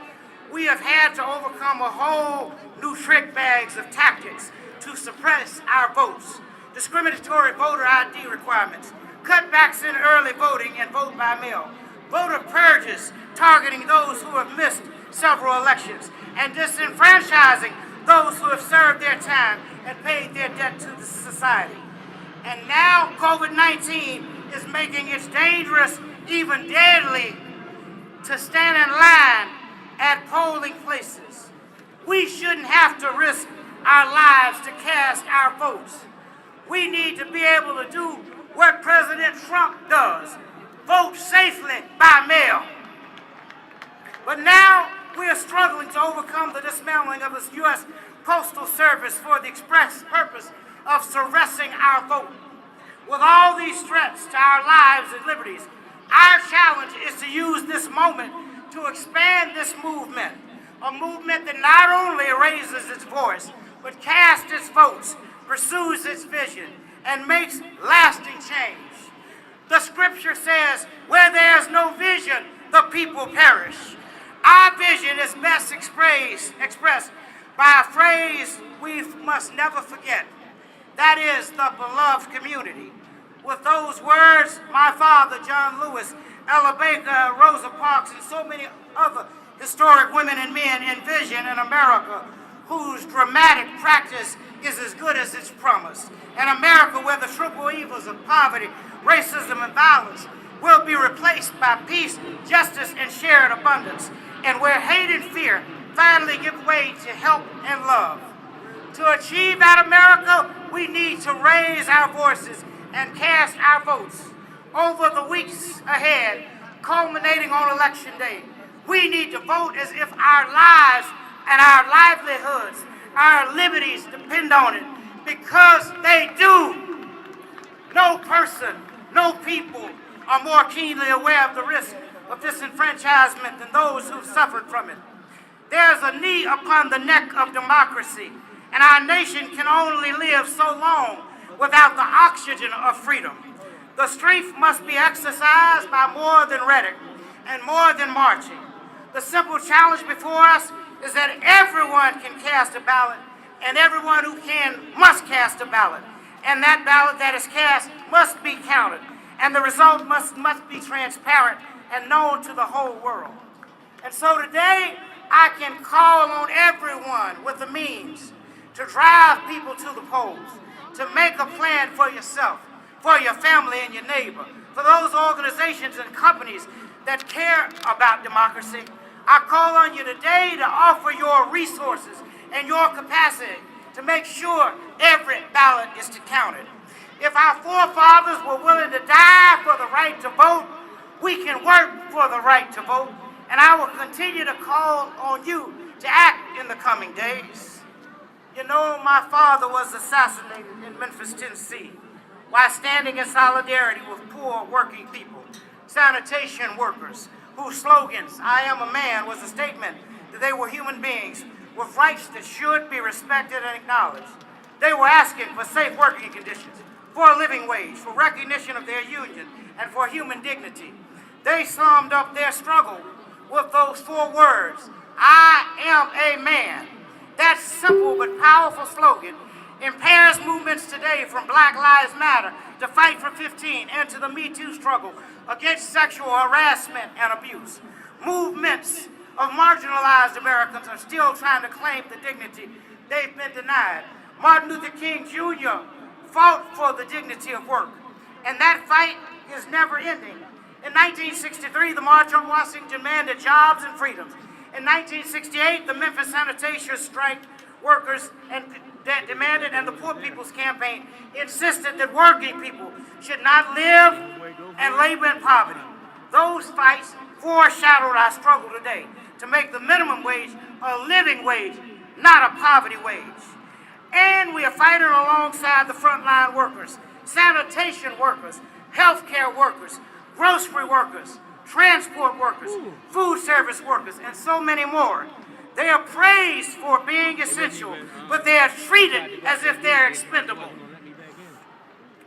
we have had to overcome a whole new trick bags of tactics to suppress our votes. Discriminatory voter ID requirements, cutbacks in early voting and vote by mail, voter purges targeting those who have missed several elections, and disenfranchising those who have served their time and paid their debt to the society. And now COVID-19 is making it dangerous, even deadly, to stand in line at polling places. We shouldn't have to risk our lives to cast our votes. We need to be able to do what President Trump does, vote safely by mail. But now we are struggling to overcome the dismantling of the U.S. Postal Service for the express purpose of suppressing our vote. With all these threats to our lives and liberties, our challenge is to use this moment to expand this movement, a movement that not only raises its voice, but casts its votes, pursues its vision, and makes lasting change. The scripture says, where there's no vision, the people perish. Our vision is best expressed by a phrase we must never forget. That is the beloved community. With those words, my father, John Lewis, Ella Baker, Rosa Parks, and so many other historic women and men envision an America whose dramatic practice is as good as its promise. An America where the triple evils of poverty, racism, and violence will be replaced by peace, justice, and shared abundance, and where hate and fear finally give way to help and love. To achieve that America, we need to raise our voices and cast our votes. Over the weeks ahead, culminating on Election Day, we need to vote as if our lives and our livelihoods, our liberties depend on it, because they do. No person, no people are more keenly aware of the risk of disenfranchisement than those who've suffered from it. There's a knee upon the neck of democracy, and our nation can only live so long without the oxygen of freedom. The strength must be exercised by more than rhetoric and more than marching. The simple challenge before us is that everyone can cast a ballot, and everyone who can must cast a ballot. And that ballot that is cast must be counted, and the result must be transparent and known to the whole world. And so today, I can call on everyone with the means to drive people to the polls, to make a plan for yourself, for your family and your neighbor, for those organizations and companies that care about democracy. I call on you today to offer your resources and your capacity to make sure every ballot is counted. If our forefathers were willing to die for the right to vote, we can work for the right to vote, and I will continue to call on you to act in the coming days. You know, my father was assassinated in Memphis, Tennessee, while standing in solidarity with poor working people, sanitation workers, whose slogans, "I am a man," was a statement that they were human beings with rights that should be respected and acknowledged. They were asking for safe working conditions, for a living wage, for recognition of their union, and for human dignity. They summed up their struggle with those 4 words, "I am a man." That simple but powerful slogan empowers movements today, from Black Lives Matter to Fight for 15 and to the Me Too struggle against sexual harassment and abuse. Movements of marginalized Americans are still trying to claim the dignity they've been denied. Martin Luther King Jr. fought for the dignity of work. and that fight is never ending. In 1963, the March on Washington demanded jobs and freedoms. In 1968, the Memphis sanitation strike workers demanded, and the Poor People's Campaign insisted that working people should not live and labor in poverty. Those fights foreshadowed our struggle today to make the minimum wage a living wage, not a poverty wage. And we are fighting alongside the frontline workers, sanitation workers, healthcare workers, grocery workers, transport workers, food service workers, and so many more. They are praised for being essential, but they are treated as if they're expendable.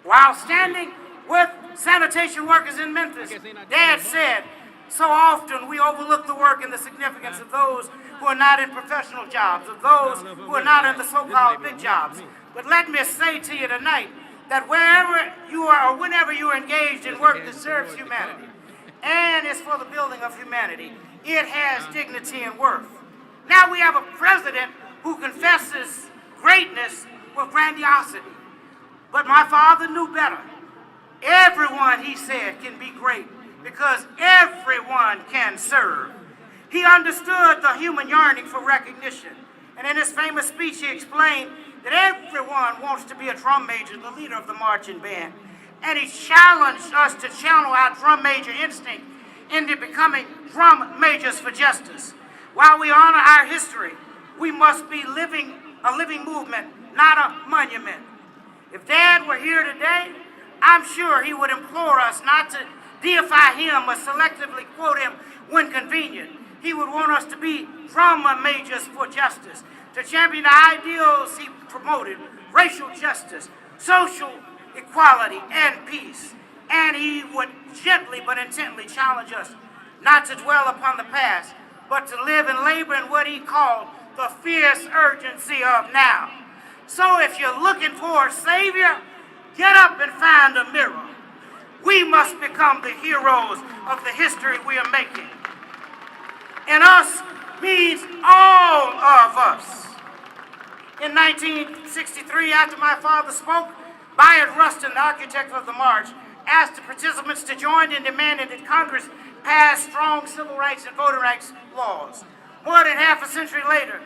While standing with sanitation workers in Memphis, Dad said, so often we overlook the work and the significance of those who are not in professional jobs, of those who are not in the so-called big jobs. But let me say to you tonight that wherever you are or whenever you are engaged in work that serves humanity and is for the building of humanity, it has dignity and worth. Now we have a president who confesses greatness with grandiosity. But my father knew better. Everyone, he said, can be great because everyone can serve. He understood the human yearning for recognition. And in his famous speech, he explained that everyone wants to be a drum major, the leader of the marching band. And he challenged us to channel our drum major instinct into becoming drum majors for justice. While we honor our history, we must be a living movement, not a monument. If Dad were here today, I'm sure he would implore us not to deify him or selectively quote him when convenient. He would want us to be drama majors for justice, to champion the ideals he promoted, racial justice, social equality, and peace. And he would gently but intently challenge us not to dwell upon the past, but to live and labor in what he called the fierce urgency of now. So if you're looking for a savior, get up and find a mirror. We must become the heroes of the history we are making. And us means all of us. In 1963, after my father spoke, Bayard Rustin, the architect of the march, asked the participants to join in demanding that Congress pass strong civil rights and voting rights laws. More than half a century later,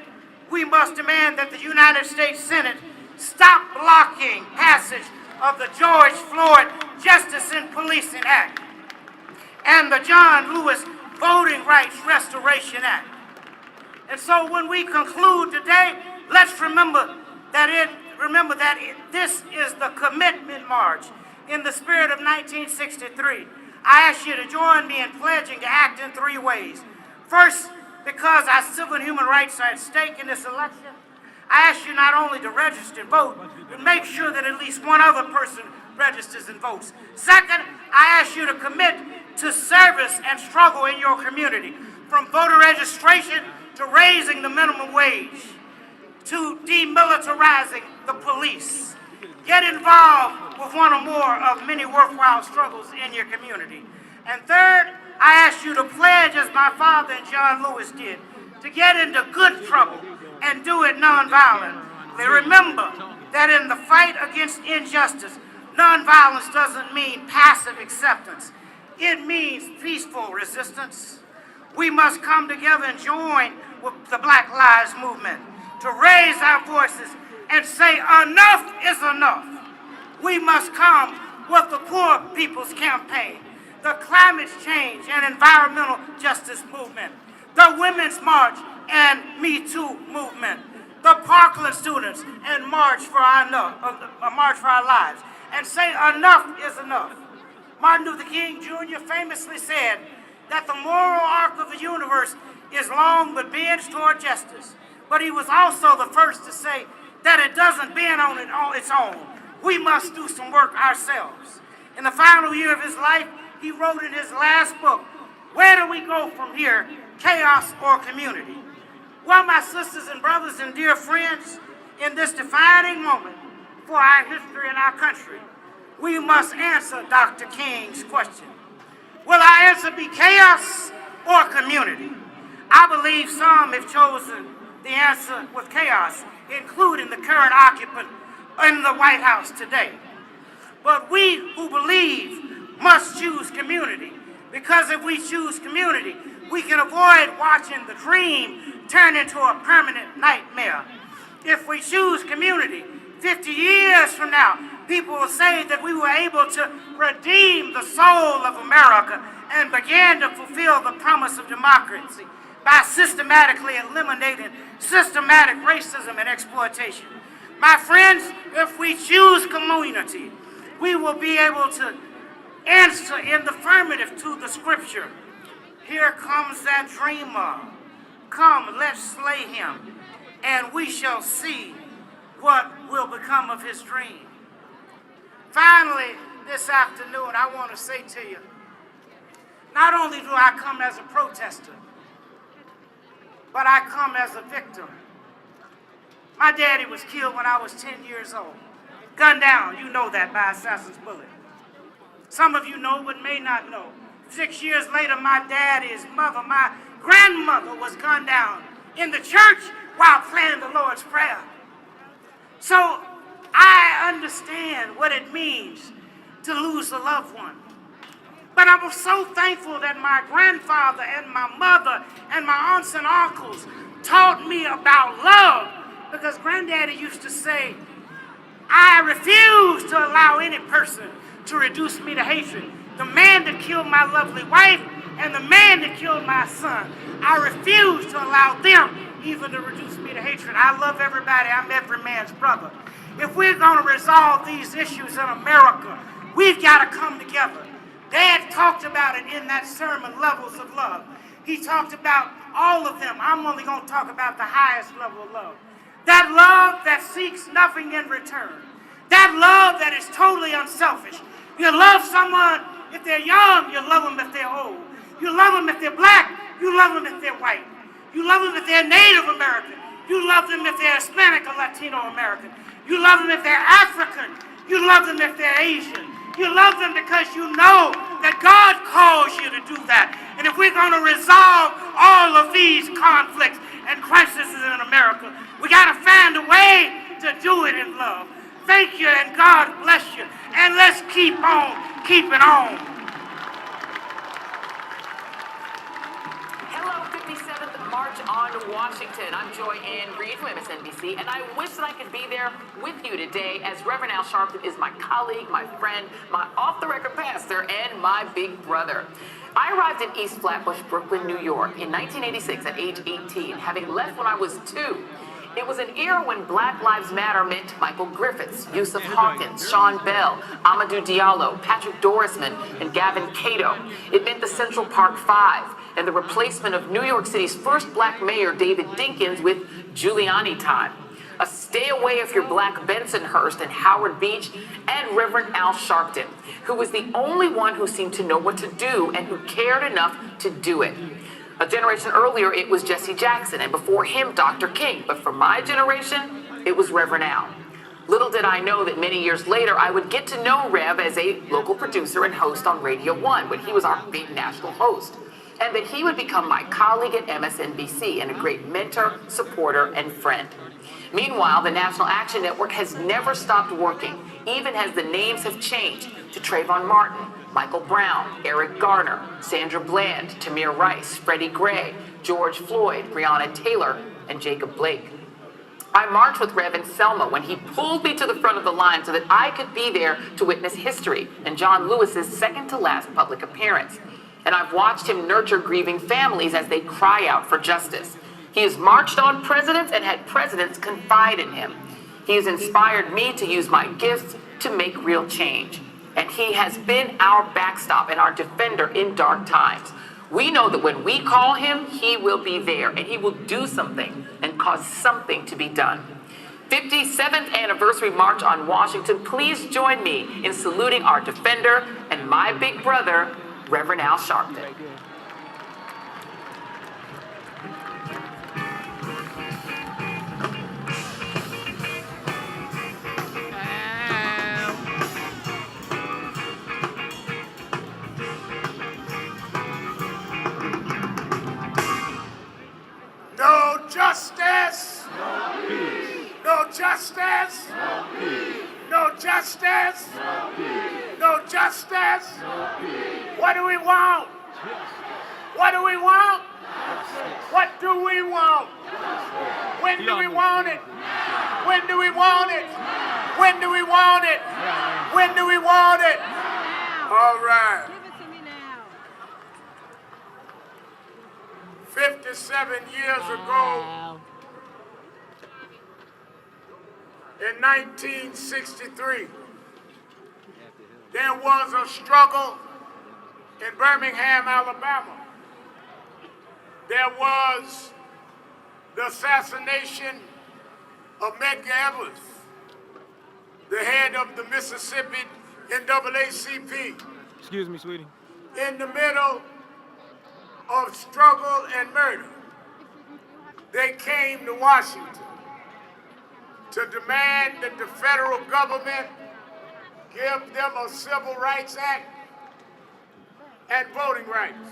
we must demand that the United States Senate stop blocking passage of the George Floyd Justice in Policing Act and the John Lewis Voting Rights Restoration Act. And so when we conclude today, let's remember that this is the commitment march in the spirit of 1963. I ask you to join me in pledging to act in three ways. First, because our civil and human rights are at stake in this election, I ask you not only to register and vote, but make sure that at least one other person registers and votes. Second, I ask you to commit to service and struggle in your community, from voter registration to raising the minimum wage, to demilitarizing the police. Get involved with one or more of many worthwhile struggles in your community. And third, I ask you to pledge, as my father and John Lewis did, to get into good trouble and do it nonviolently. Remember that in the fight against injustice, nonviolence doesn't mean passive acceptance. It means peaceful resistance. We must come together and join with the Black Lives Movement to raise our voices and say enough is enough. We must come with the Poor People's Campaign, the Climate Change and Environmental Justice Movement, the Women's March and Me Too movement, the Parkland students and March for Our Lives, and say enough is enough. Martin Luther King Jr. famously said that the moral arc of the universe is long but bends toward justice. But he was also the first to say that it doesn't bend on its own. We must do some work ourselves. In the final year of his life, he wrote in his last book, "Where do we go from here, chaos or community?" Well, my sisters and brothers and dear friends, in this defining moment for our history and our country, we must answer Dr. King's question. Will our answer be chaos or community? I believe some have chosen the answer with chaos, including the current occupant in the White House today. But we who believe must choose community, because if we choose community, we can avoid watching the dream turn into a permanent nightmare. If we choose community, 50 years from now, people will say that we were able to redeem the soul of America and began to fulfill the promise of democracy by systematically eliminating systematic racism and exploitation. My friends, if we choose community, we will be able to answer in the affirmative to the scripture. Here comes that dreamer. Come, let's slay him, and we shall see what will become of his dream. Finally, this afternoon, I want to say to you, not only do I come as a protester, but I come as a victim. My daddy was killed when I was 10 years old. Gunned down, you know that, by assassin's bullet. Some of you know but may not know. 6 years later, my daddy's mother, my grandmother, was gunned down in the church while praying the Lord's Prayer. So I understand what it means to lose a loved one. But I was so thankful that my grandfather and my mother and my aunts and uncles taught me about love, because Granddaddy used to say, I refuse to allow any person to reduce me to hatred. The man that killed my lovely wife and the man that killed my son, I refuse to allow them even to reduce me to hatred. I love everybody. I'm every man's brother. If we're going to resolve these issues in America, we've got to come together. Dad talked about it in that sermon, Levels of Love. He talked about all of them. I'm only going to talk about the highest level of love. That love that seeks nothing in return. That love that is totally unselfish. You love someone if they're young, you love them if they're old. You love them if they're black, you love them if they're white. You love them if they're Native American. You love them if they're Hispanic or Latino American. You love them if they're African. You love them if they're Asian. You love them because you know that God calls you to do that. And if we're going to resolve all of these conflicts and crises in America, we got to find a way to do it in love. Thank you, and God bless you. And let's keep on keeping on. Hello, 57th March on Washington. I'm Joy Ann Reed from MSNBC, and I wish that I could be there with you today, as Reverend Al Sharpton is my colleague, my friend, my off-the-record pastor, and my big brother. I arrived in East Flatbush, Brooklyn, New York in 1986 at age 18, having left when I was 2. It was an era when Black Lives Matter meant Michael Griffiths, Yusuf Hawkins, Sean Bell, Amadou Diallo, Patrick Dorisman, and Gavin Cato. It meant the Central Park Five and the replacement of New York City's first black mayor, David Dinkins, with Giuliani time. A stay away if you're Black Bensonhurst and Howard Beach, and Reverend Al Sharpton, who was the only one who seemed to know what to do and who cared enough to do it. A generation earlier, it was Jesse Jackson, and before him, Dr. King. But for my generation, it was Reverend Al. Little did I know that many years later, I would get to know Rev as a local producer and host on Radio 1 when he was our big national host, and that he would become my colleague at MSNBC and a great mentor, supporter, and friend. Meanwhile, the National Action Network has never stopped working, even as the names have changed to Trayvon Martin, Michael Brown, Eric Garner, Sandra Bland, Tamir Rice, Freddie Gray, George Floyd, Breonna Taylor, and Jacob Blake. I marched with Rev in Selma when he pulled me to the front of the line so that I could be there to witness history and John Lewis's second-to-last public appearance. And I've watched him nurture grieving families as they cry out for justice. He has marched on presidents and had presidents confide in him. He has inspired me to use my gifts to make real change. And he has been our backstop and our defender in dark times. We know that when we call him, he will be there, and he will do something and cause something to be done. 57th Anniversary March on Washington, please join me in saluting our defender and my big brother, Reverend Al Sharpton. No justice. No peace. No justice. No peace. No No justice. No justice. What do we want? What do we want? What do we want? When do we want it? When do we want it? When do we want it? When do we want it? All right. 57 years ago, in 1963, there was a struggle in Birmingham, Alabama. There was the assassination of Medgar Evers, the head of the Mississippi NAACP. Excuse me, sweetie. In the middle of struggle and murder, they came to Washington to demand that the federal government give them a Civil Rights Act and voting rights.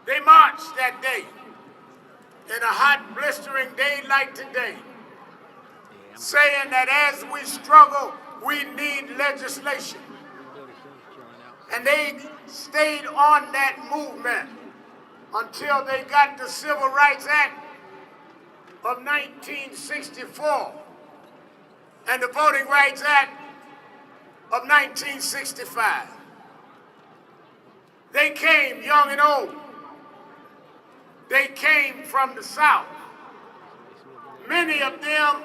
They marched that day in a hot, blistering day like today, saying that as we struggle, we need legislation. And they stayed on that movement until they got the Civil Rights Act of 1964 and the Voting Rights Act of 1965. They came young and old. They came from the South. Many of them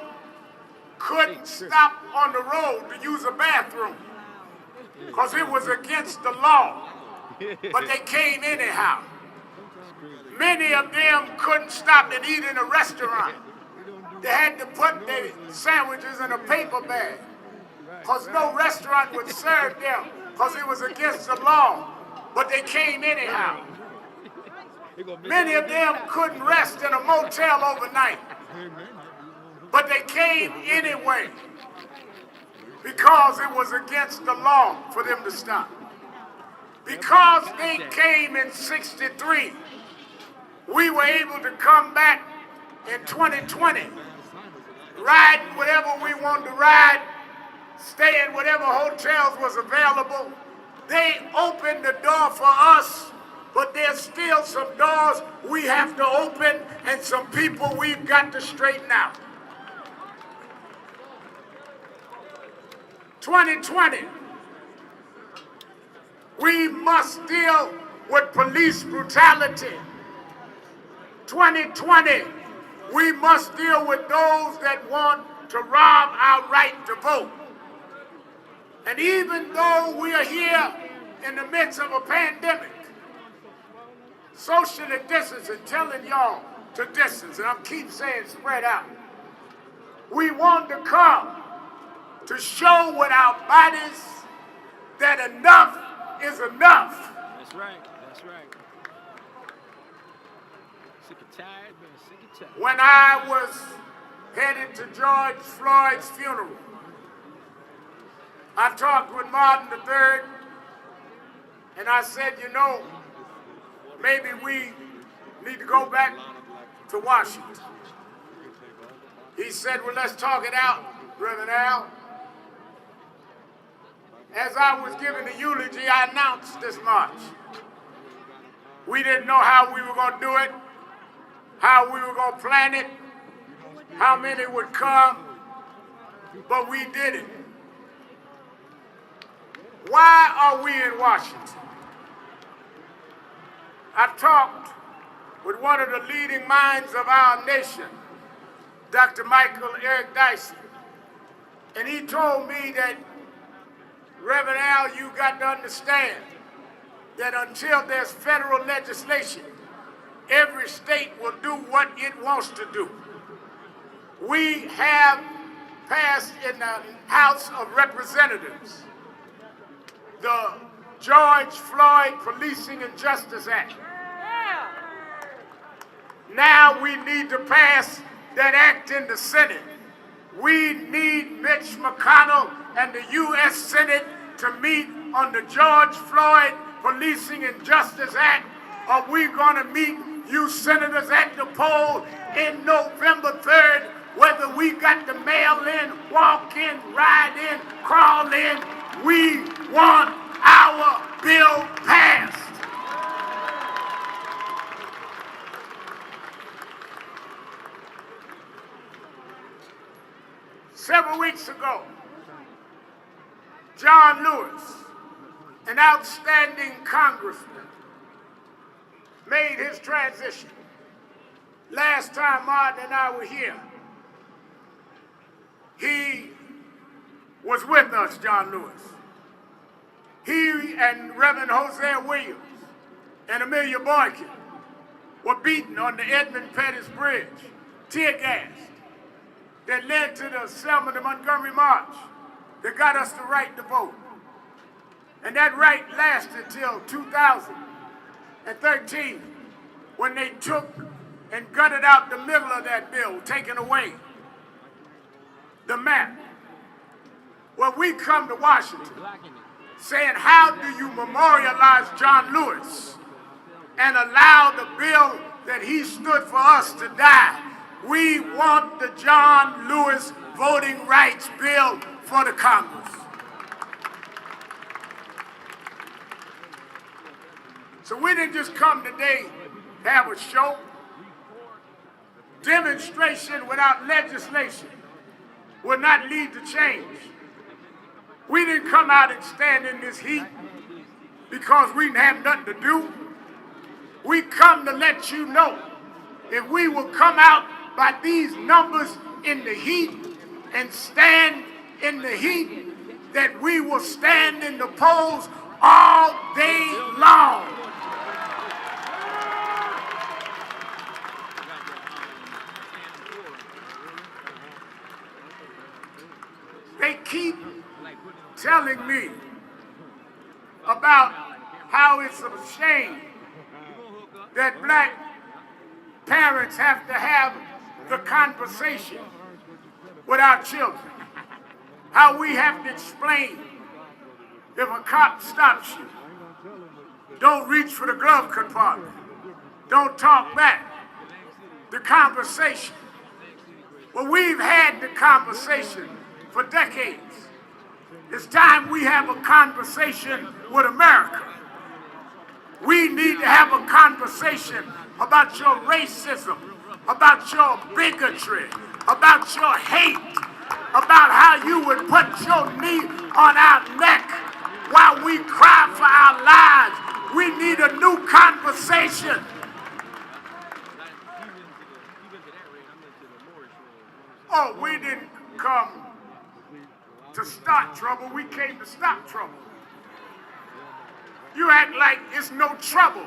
couldn't stop on the road to use a bathroom because it was against the law, but they came anyhow. Many of them couldn't stop and eat in a restaurant. They had to put their sandwiches in a paper bag because no restaurant would serve them because it was against the law, but they came anyhow. Many of them couldn't rest in a motel overnight, but they came anyway because it was against the law for them to stop. Because they came in '63, we were able to come back in 2020, ride whatever we wanted to ride, stay in whatever hotels was available. They opened the door for us, but there's still some doors we have to open and some people we've got to straighten out. 2020, we must deal with police brutality. 2020, we must deal with those that want to rob our right to vote. And even though we are here in the midst of a pandemic, socially distancing, telling y'all to distance, and I keep saying spread out, we want to come to show with our bodies that enough is enough. That's right. That's right. Sick and tired, man. Sick and tired. When I was headed to George Floyd's funeral, I talked with Martin III, and I said, you know, maybe we need to go back to Washington. He said, well, let's talk it out, Reverend Al. As I was giving the eulogy, I announced this march. We didn't know how we were going to do it, how we were going to plan it, how many would come, but we did it. Why are we in Washington? I talked with one of the leading minds of our nation, Dr. Michael Eric Dyson, and he told me that, Reverend Al, you got to understand that until there's federal legislation, every state will do what it wants to do. We have passed in the House of Representatives the George Floyd Policing and Justice Act. Now we need to pass that act in the Senate. We need Mitch McConnell and the U.S. Senate to meet on the George Floyd Policing and Justice Act, or we're going to meet you senators at the poll in November 3rd, whether we we got to mail in, walk in, ride in, crawl in. We want our bill passed. Several weeks ago, John Lewis, an outstanding congressman, made his transition. Last time Martin and I were here, he was with us, John Lewis. He and Reverend Hosea Williams and Amelia Boykin were beaten on the Edmund Pettus Bridge, tear gassed, that led to the Selma to Montgomery March that got us the right to vote. And that right lasted till 2013, when they took and gutted out the middle of that bill, taking away the map. Well, we come to Washington saying, how do you memorialize John Lewis and allow the bill that he stood for us to die? We want the John Lewis Voting Rights Bill for the Congress. So we didn't just come today to have a show. Demonstration without legislation will not lead to change. We didn't come out and stand in this heat because we didn't have nothing to do. We come to let you know if we will come out by these numbers in the heat and stand in the heat, that we will stand in the polls all day long. They keep telling me about how it's a shame that black parents have to have the conversation with our children. How we have to explain if a cop stops you, don't reach for the glove compartment, don't talk back. The conversation. Well, we've had the conversation for decades. It's time we have a conversation with America. We need to have a conversation about your racism, about your bigotry, about your hate, about how you would put your knee on our neck while we cry for our lives. We need a new conversation. Oh, we didn't come to start trouble, we came to stop trouble. You act like it's no trouble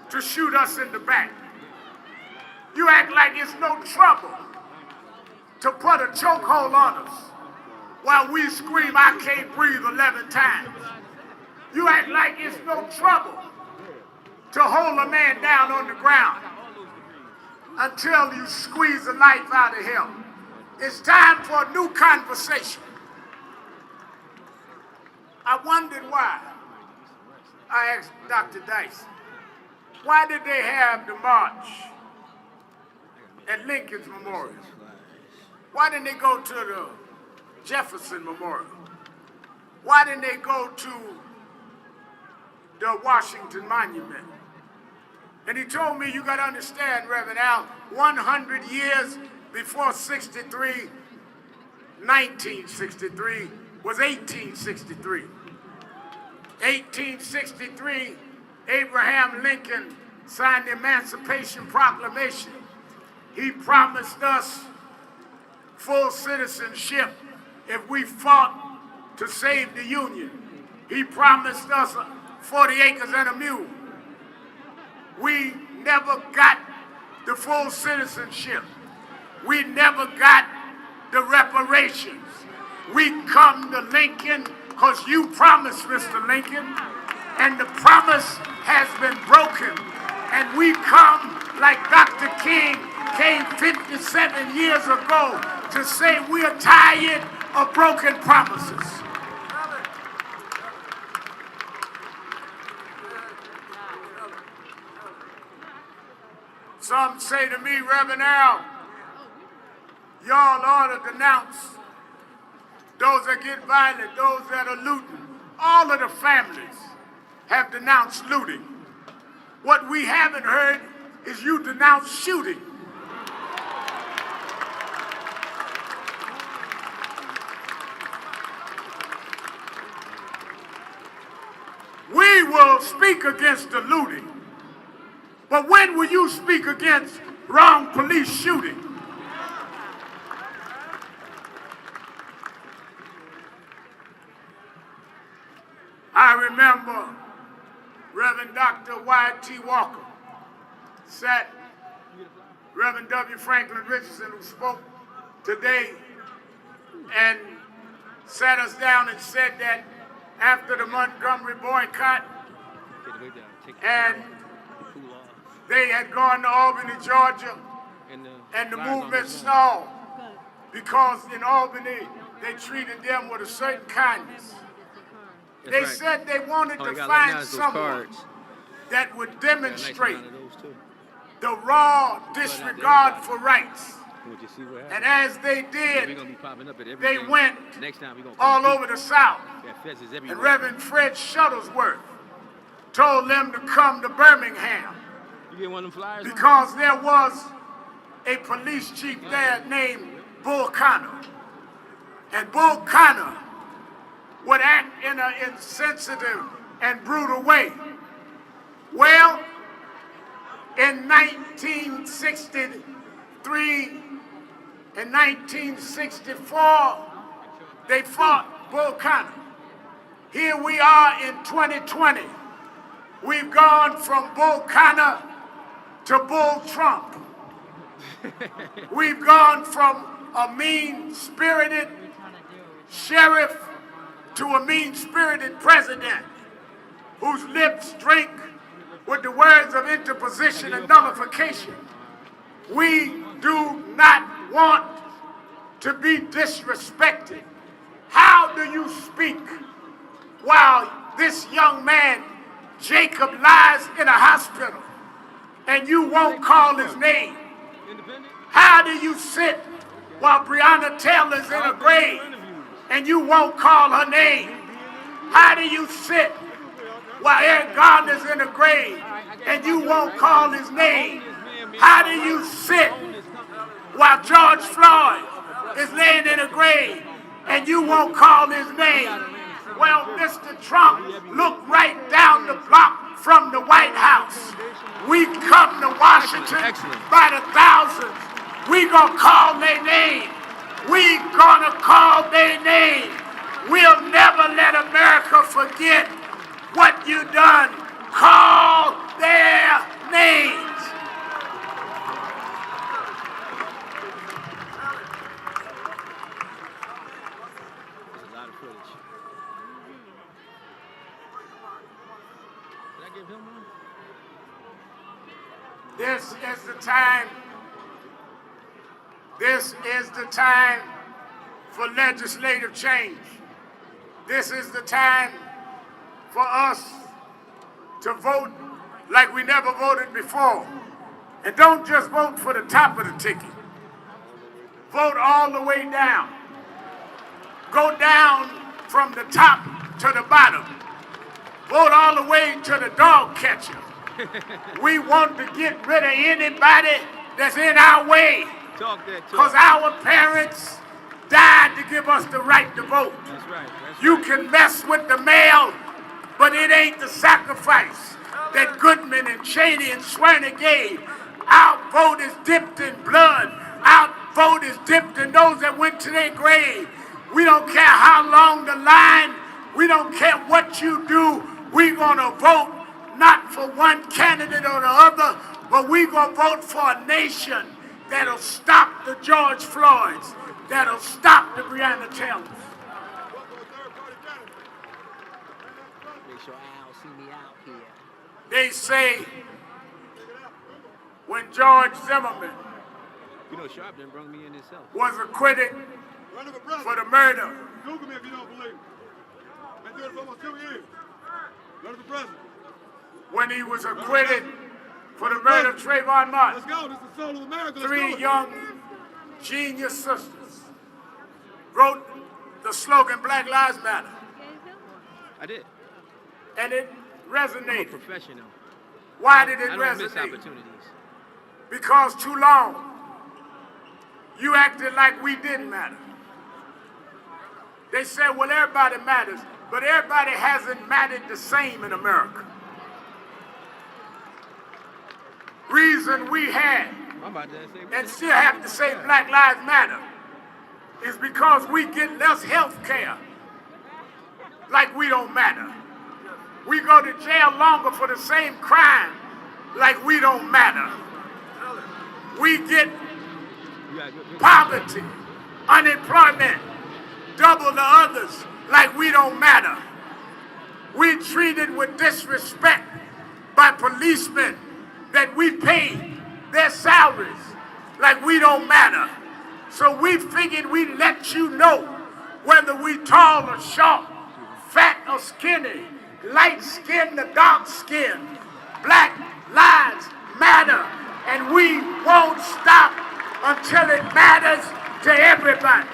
to shoot us in the back. You act like it's no trouble to put a chokehold on us while we scream, I can't breathe 11 times. You act like it's no trouble to hold a man down on the ground until you squeeze the life out of him. It's time for a new conversation. I wondered why. I asked Dr. Dyson, why did they have the march at Lincoln's Memorial? Why didn't they go to the Jefferson Memorial? Why didn't they go to the Washington Monument? And he told me, you got to understand, Reverend Al, 100 years before 63, 1963 was 1863. 1863, Abraham Lincoln signed the Emancipation Proclamation. He promised us full citizenship if we fought to save the Union. He promised us 40 acres and a mule. We never got the full citizenship. We never got the reparations. We come to Lincoln because you promised, Mr. Lincoln, and the promise has been broken. And we come like Dr. King came 57 years ago to say we are tired of broken promises. Some say to me, Reverend Al, y'all ought to denounce those that get violent, those that are looting. All of the families have denounced looting. What we haven't heard is you denounce shooting. We will speak against the looting, but when will you speak against wrong police shooting? I remember Reverend Dr. Y.T. Walker sat, Reverend W. Franklin Richardson, who spoke today, and sat us down and said that after the Montgomery boycott, and they had gone to Albany, Georgia, and the movement stalled because in Albany they treated them with a certain kindness. They said they wanted to find someone that would demonstrate the raw disregard for rights. And as they did, they went all over the South. And Reverend Fred Shuttlesworth told them to come to Birmingham because there was a police chief there named Bull Connor. And Bull Connor would act in an insensitive and brutal way. Well, in 1963 and 1964, they fought Bull Connor. Here we are in 2020. We've gone from Bull Connor to Bull Trump. We've gone from a mean-spirited sheriff to a mean-spirited president whose lips drink with the words of interposition and nullification. We do not want to be disrespected. How do you speak while this young man, Jacob, lies in a hospital and you won't call his name? How do you sit while Breonna Taylor's in a grave and you won't call her name? How do you sit while Eric Garner's in a grave and you won't call his name? How do you sit while George Floyd is laying in a grave and you won't call his name? Well, Mr. Trump, look right down the block from the White House. We come to Washington by the thousands. We gonna call their name. We gonna call their name. We'll never let America forget what you done. Call their names. This is the time. This is the time for legislative change. This is the time for us to vote like we never voted before. And don't just vote for the top of the ticket. Vote all the way down. Go down from the top to the bottom. Vote all the way to the dog catcher. We want to get rid of anybody that's in our way. Because our parents died to give us the right to vote. That's right. You can mess with the mail, but it ain't the sacrifice that Goodman and Cheney and Swerner gave. Our vote is dipped in blood. Our vote is dipped in those that went to their grave. We don't care how long the line. We don't care what you do. We're going to vote not for one candidate or the other, but we're going to vote for a nation that'll stop the George Floyds, that'll stop the Breonna Taylors. They say when George Zimmerman was acquitted for the murder when he was acquitted for the murder of Trayvon Martin, 3 young genius sisters wrote the slogan Black Lives Matter. I did. And it I'm a resonated. professional. Why did it I don't miss resonate? opportunities. Because too long, you acted like we didn't matter. They said, well, everybody matters, but everybody hasn't mattered the same in America. Reason we had, I'm about to say, and still have to say Black Lives Matter, is because we get less health care like we don't matter. We go to jail longer for the same crime like we don't matter. We get poverty, unemployment, double the others like we don't matter. We treated with disrespect by policemen that we pay their salaries like we don't matter. So we figured we'd let you know whether we tall or short, fat or skinny, light skinned or dark skinned. Black lives matter, and we won't stop until it matters to everybody.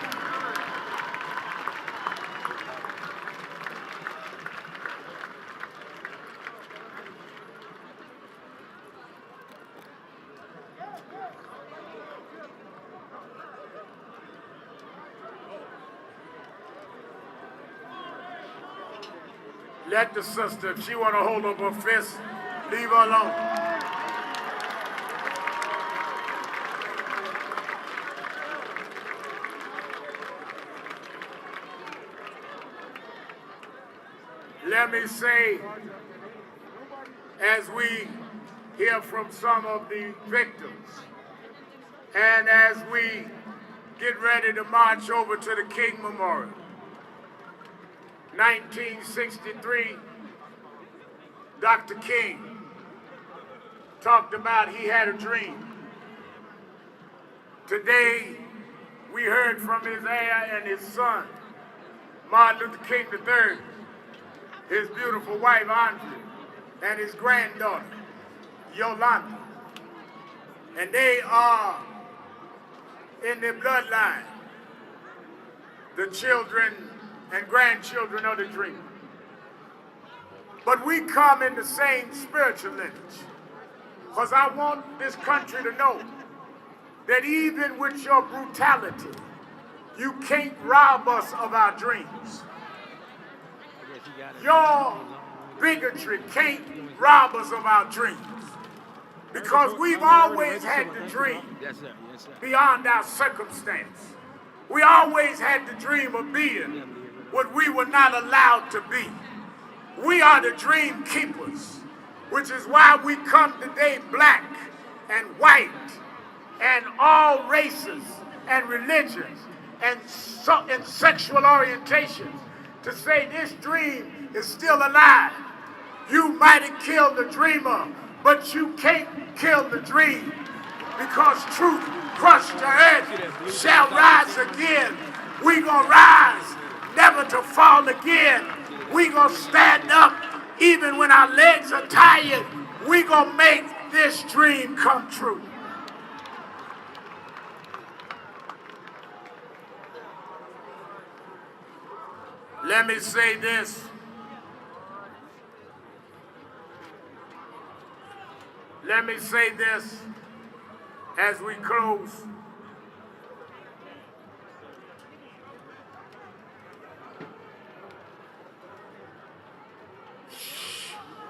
Let the sister, if she want to hold up her fist, leave her alone. Let me say, as we hear from some of the victims, and as we get ready to march over to the King Memorial, 1963, Dr. King talked about he had a dream. Today, we heard from his heir and his son, Martin Luther King III, his beautiful wife, Andrea, and his granddaughter, Yolanda. And they are in their bloodline, the children and grandchildren of the dream. But we come in the same spiritual lineage, because I want this country to know that even with your brutality, you can't rob us of our dreams. Your bigotry can't rob us of our dreams, because we've always had to dream beyond our circumstance. We always had the dream of being what we were not allowed to be. We are the dream keepers, which is why we come today black and white and all races and religions and sexual orientations to say this dream is still alive. You might have killed the dreamer, but you can't kill the dream, because truth crushed to earth shall rise again. We gonna rise, never to fall again. We gonna stand up even when our legs are tired. We gonna make this dream come true. Let me say this. Let me say this as we close.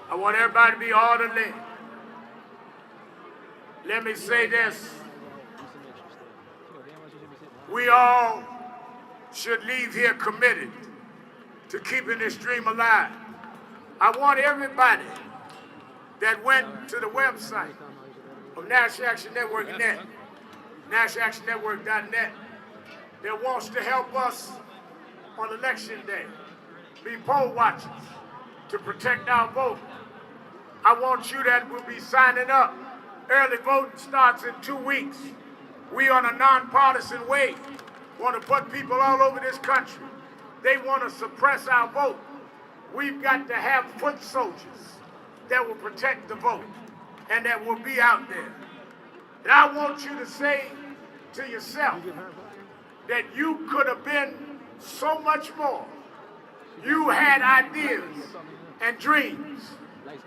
I want everybody to be orderly. Let me say this. We all should leave here committed to keeping this dream alive. I want everybody that went to the website of National Action Network.net, nationalactionnetwork.net, that wants to help us on election day, be poll watchers to protect our vote. I want you that will be signing up. Early voting starts in 2 weeks. We on a nonpartisan way want to put people all over this country. They want to suppress our vote. We've got to have foot soldiers that will protect the vote and that will be out there. And I want you to say to yourself that you could have been so much more. You had ideas and dreams,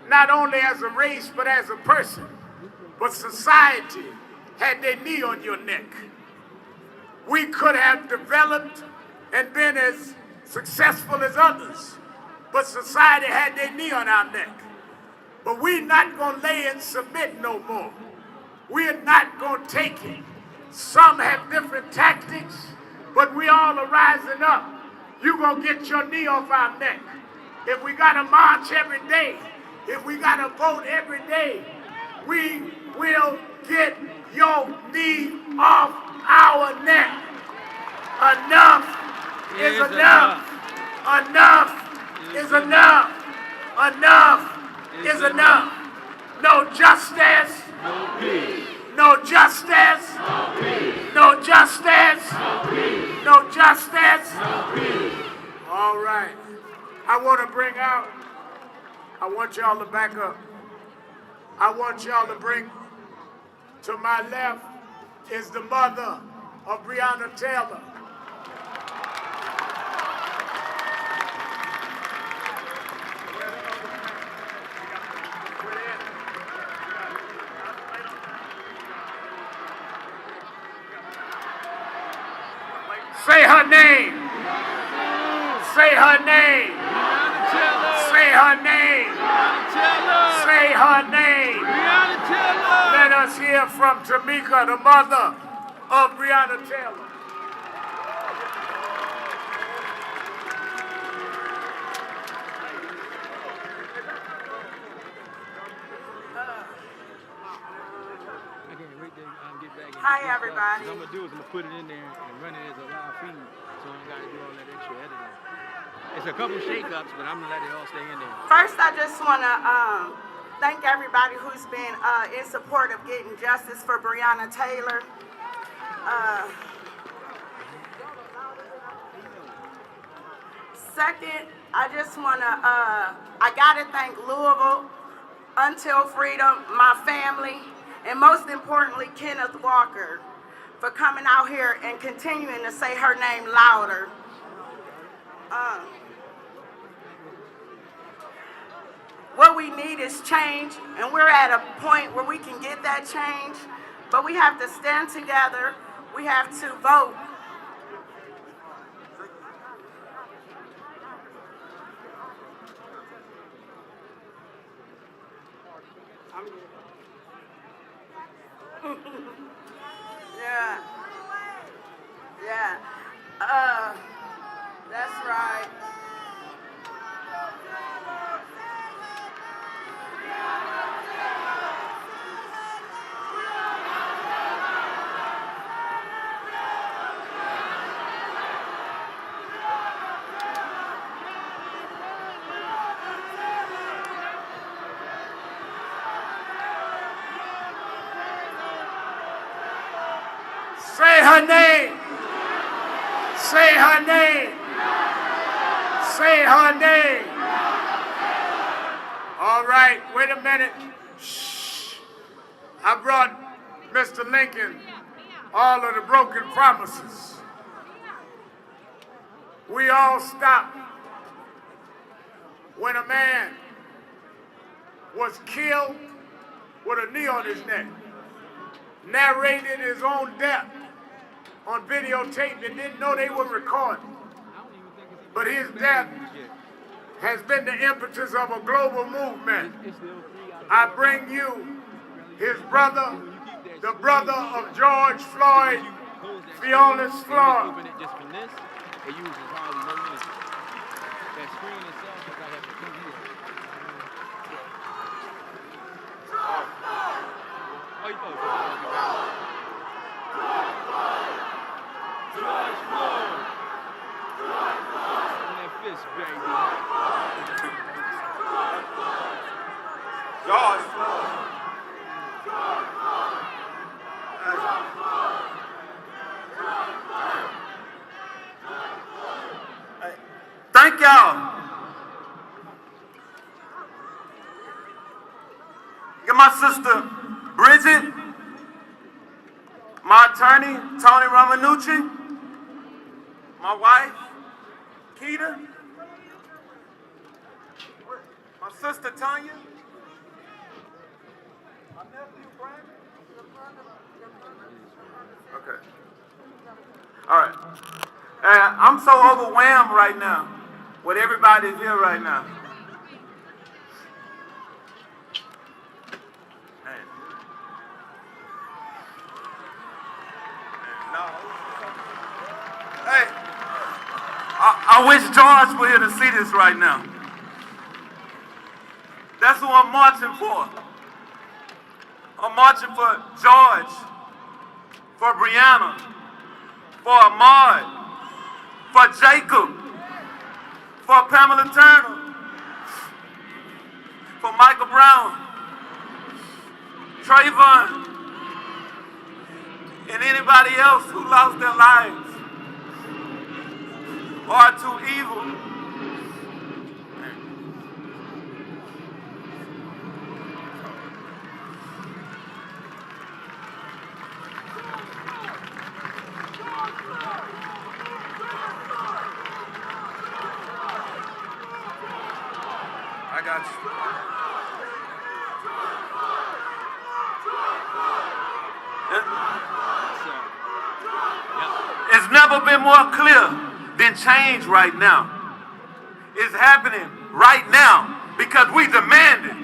not only as a race, but as a person. But society had their knee on your neck. We could have developed and been as successful as others, but society had their knee on our neck. But we're not gonna lay and submit no more. We're not gonna take it. Some have different tactics, but we all are rising up. You gonna get your knee off our neck. If we gotta march every day, if we gotta vote every day, we will get your knee off our neck. Enough is enough. Enough is enough. Enough is enough. No justice. No peace. No justice. No peace. No justice. No peace. No justice. No peace. All right. I want to bring out, I want y'all to back up. I want y'all to bring to my left is the mother of Breonna Taylor. Say her name. Say her name. Say her name. Say her name. Let us hear from Tamika, the mother of Breonna Taylor. Hi, everybody. What I'm gonna do is I'm gonna put it in there and run it as a live feed, so I ain't gotta do all that extra editing. It's a couple shake-ups, but I'm gonna let it all stay in there. First, I just want to thank everybody who's been in support of getting justice for Breonna Taylor. Second, I just want to, I got to thank Louisville, Until Freedom, my family, and most importantly, Kenneth Walker, for coming out here and continuing to say her name louder. What we need is change, and we're at a point where we can get that change, but we have to stand together. We have to vote. Yeah. Yeah. That's right. Say her name. Say her name. Say her name. All right, wait a minute. Shh. I brought Mr. Lincoln all of the broken promises. We all stopped when a man was killed with a knee on his neck, narrated his own death on videotape and didn't know they were recording. But his death has been the impetus of a global movement. I bring you his brother, the brother of George Floyd, Fionis Floyd. George. Thank y'all. Get my sister Bridget, my attorney, Tony Romanucci, my wife, Keita, my sister, Tanya, my nephew, Brandon. Okay. All right. I'm so overwhelmed right now with everybody's here right now. Hey, I wish George were here to see this right now. That's who I'm marching for. I'm marching for George, for Brianna, for Ahmad, for Jacob, for Pamela Turner, for Michael Brown, Trayvon, and anybody else who lost their lives or are too evil. I got you. It's never been more clear than change right now. It's happening right now because we demand it.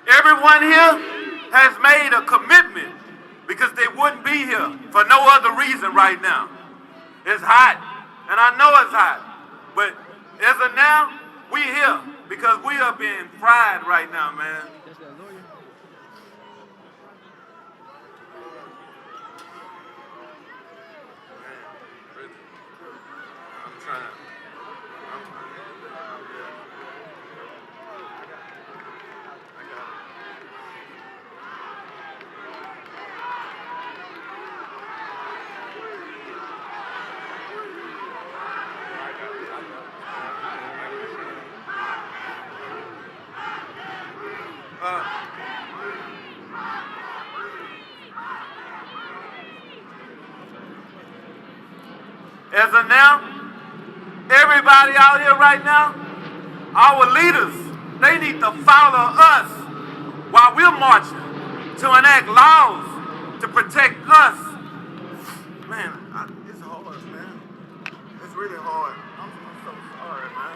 Everyone here has made a commitment because they wouldn't be here for no other reason right now. It's hot, and I know it's hot, but as of now, we here because we are being fried right now, man. I'm trying. As of now, everybody out here right now, our leaders, they need to follow us while we're marching to enact laws to protect us. Man, it's hard, man. It's really hard. I'm so sorry, man.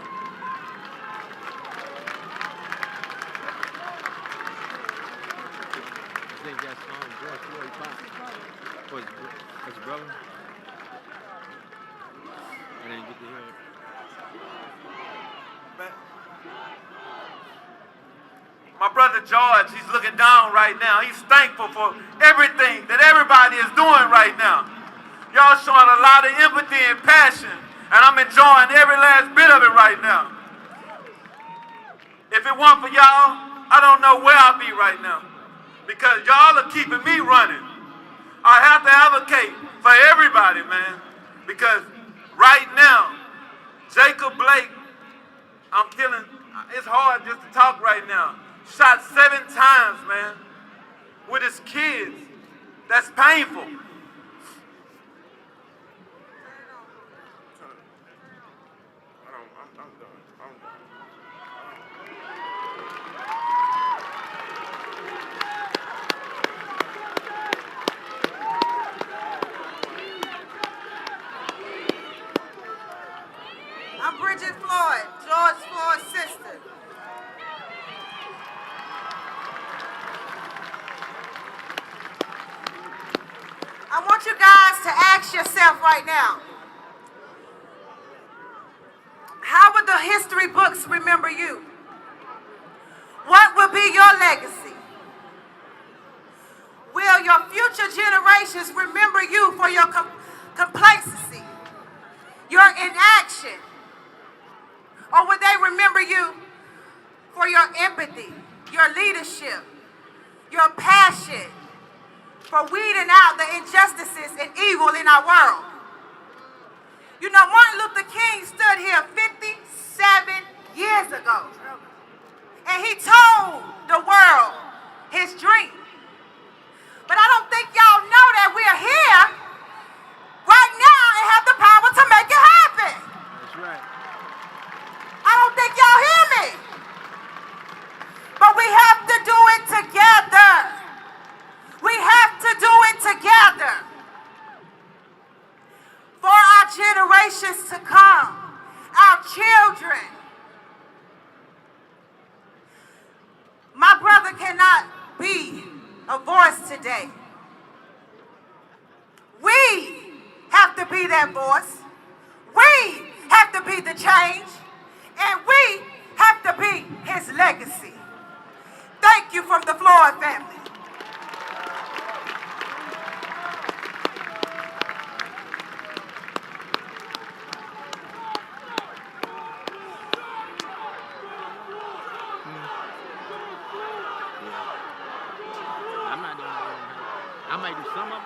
I think that's George Floyd Pop. Was his brother? I didn't get to hear it. My brother George, he's looking down right now. He's thankful for everything that everybody is doing right now. Y'all showing a lot of empathy and passion, and I'm enjoying every last bit of it right now. If it weren't for y'all, I don't know where I'd be right now, because y'all are keeping me running. I have to advocate for everybody, man, because right now, Jacob Blake, I'm feeling, it's hard just to talk right now. Shot 7 times, man, with his kids. That's painful. I'm Bridget Floyd, George Floyd's sister. I want you guys to ask yourself right now, how would the history books remember you? What will be your legacy? Will your future generations remember you for your complacency, your inaction? Or would they remember you for your empathy, your leadership, your passion for weeding out the injustices and evil in our world? You know, Martin Luther King stood here 57 years ago. and he told the world his dream. But I don't think y'all know that we're here right now and have the power to make it happen. That's right. I don't think y'all hear me. But we have to do it together. We have to do it together for our generations to come, our children. My brother cannot be a voice today. We have to be that voice. We have to be the change. And we have to be his legacy. Thank you from the Floyd family. I'm not doing it. I might do some of it.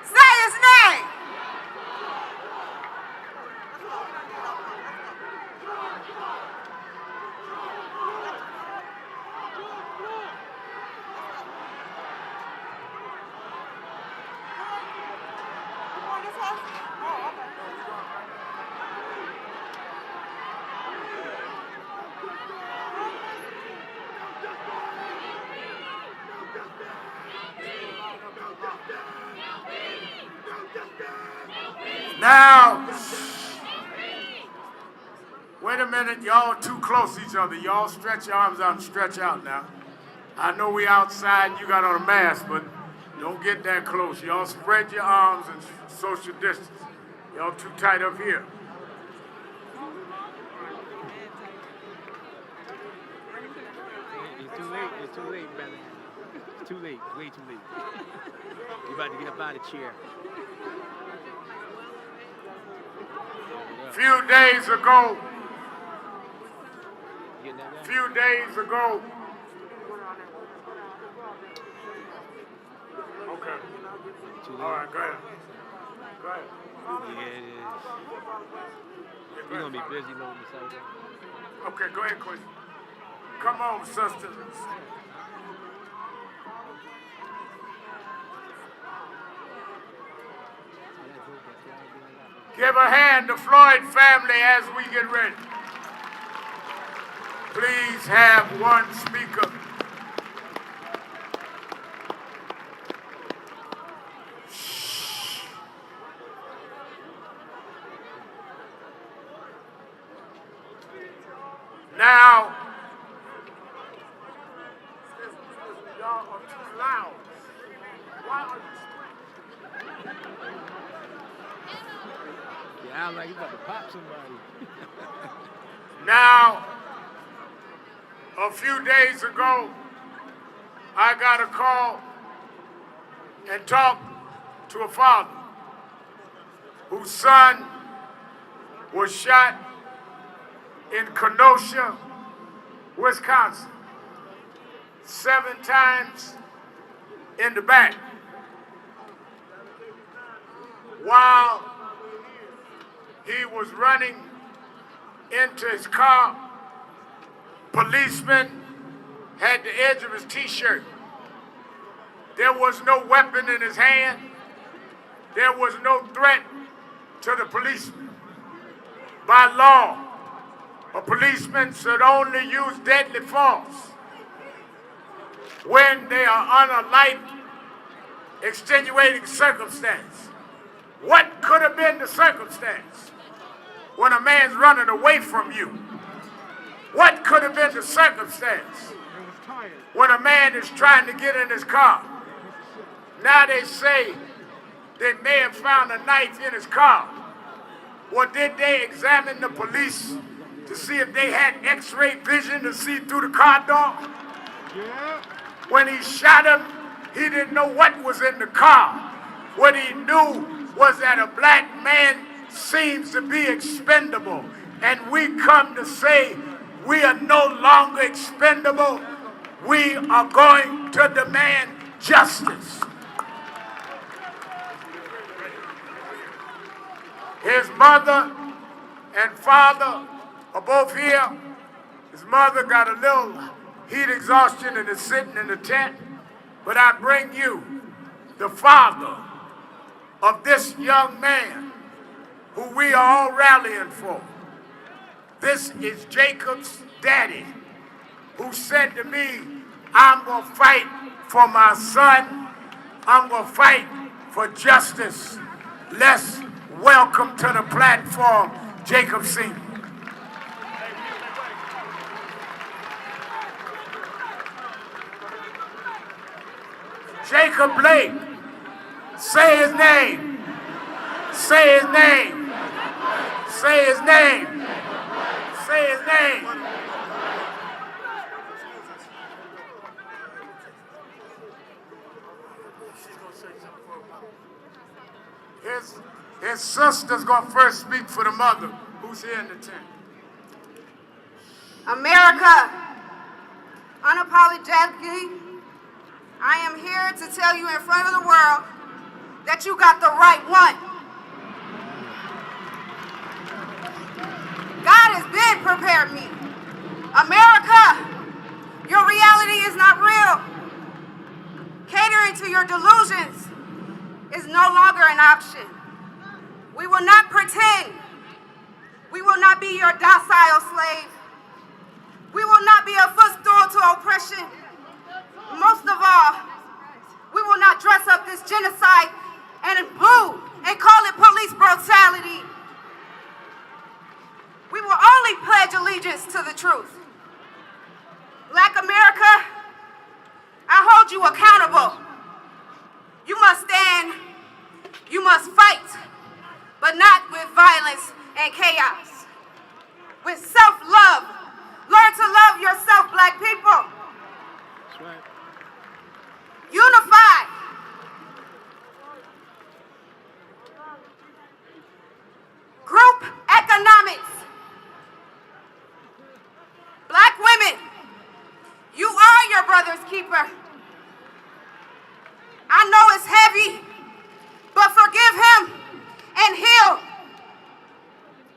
Say his name. Now, wait a minute, y'all too close to each other. Y'all stretch your arms out and stretch out now. I know we outside and you got on a mask, but don't get that close. Y'all spread your arms and social distance. Y'all too tight up here. It's too late. It's too late, brother. It's too late. Way too late. You about to get up out of the chair. Few days ago, Getting that down? few days ago. Okay. Too late. All right, go ahead. Go ahead. Yeah, it is. You're gonna be busy loading this out there. Okay, go ahead, Quinn. Come on, sister. Give a hand to Floyd family as we get ready. Please have one speaker. Now, y'all are too loud. Why are you Yeah, I'm like, you about to pop somebody. Now, a few days ago, I got a call and talked to a father whose son was shot in Kenosha, Wisconsin, 7 times in the back. While he was running into his car, policeman had the edge of his t-shirt. There was no weapon in his hand. There was no threat to the policeman. By law, a policeman should only use deadly force when they are under life extenuating circumstance. What could have been the circumstance when a man's running away from you? What could have been the circumstance when a man is trying to get in his car? Now they say they may have found a knife in his car. Well, did they examine the police to see if they had x-ray vision to see through the car door? Yeah. When he shot him, He didn't know what was in the car. What he knew was that a black man seems to be expendable. And we come to say we are no longer expendable. We are going to demand justice. His mother and father are both here. His mother got a little heat exhaustion and is sitting in the tent. But I bring you the father of this young man who we are all rallying for. This is Jacob's daddy, who said to me, I'm going to fight for my son. I'm going to fight for justice. Let's welcome to the platform, Jacob Sr. Jacob Blake, say his name. Say his name. Say his name. Say his name. His sister's gonna first speak for the mother who's here in the tent. America, unapologetically, I am here to tell you in front of the world that you got the right one. God has been prepared me. America, your reality is not real. Catering to your delusions is no longer an option. We will not pretend. We will not be your docile slave. We will not be a footstool to oppression. Most of all, we will not dress up this genocide and boo and call it police brutality. We will only pledge allegiance to the truth. Black America, I hold you accountable. You must stand, you must fight, but not with violence and chaos. With self-love. Learn to love yourself, black people. That's right. Unify. Group economics. Black women, you are your brother's keeper. I know it's heavy, but forgive him and heal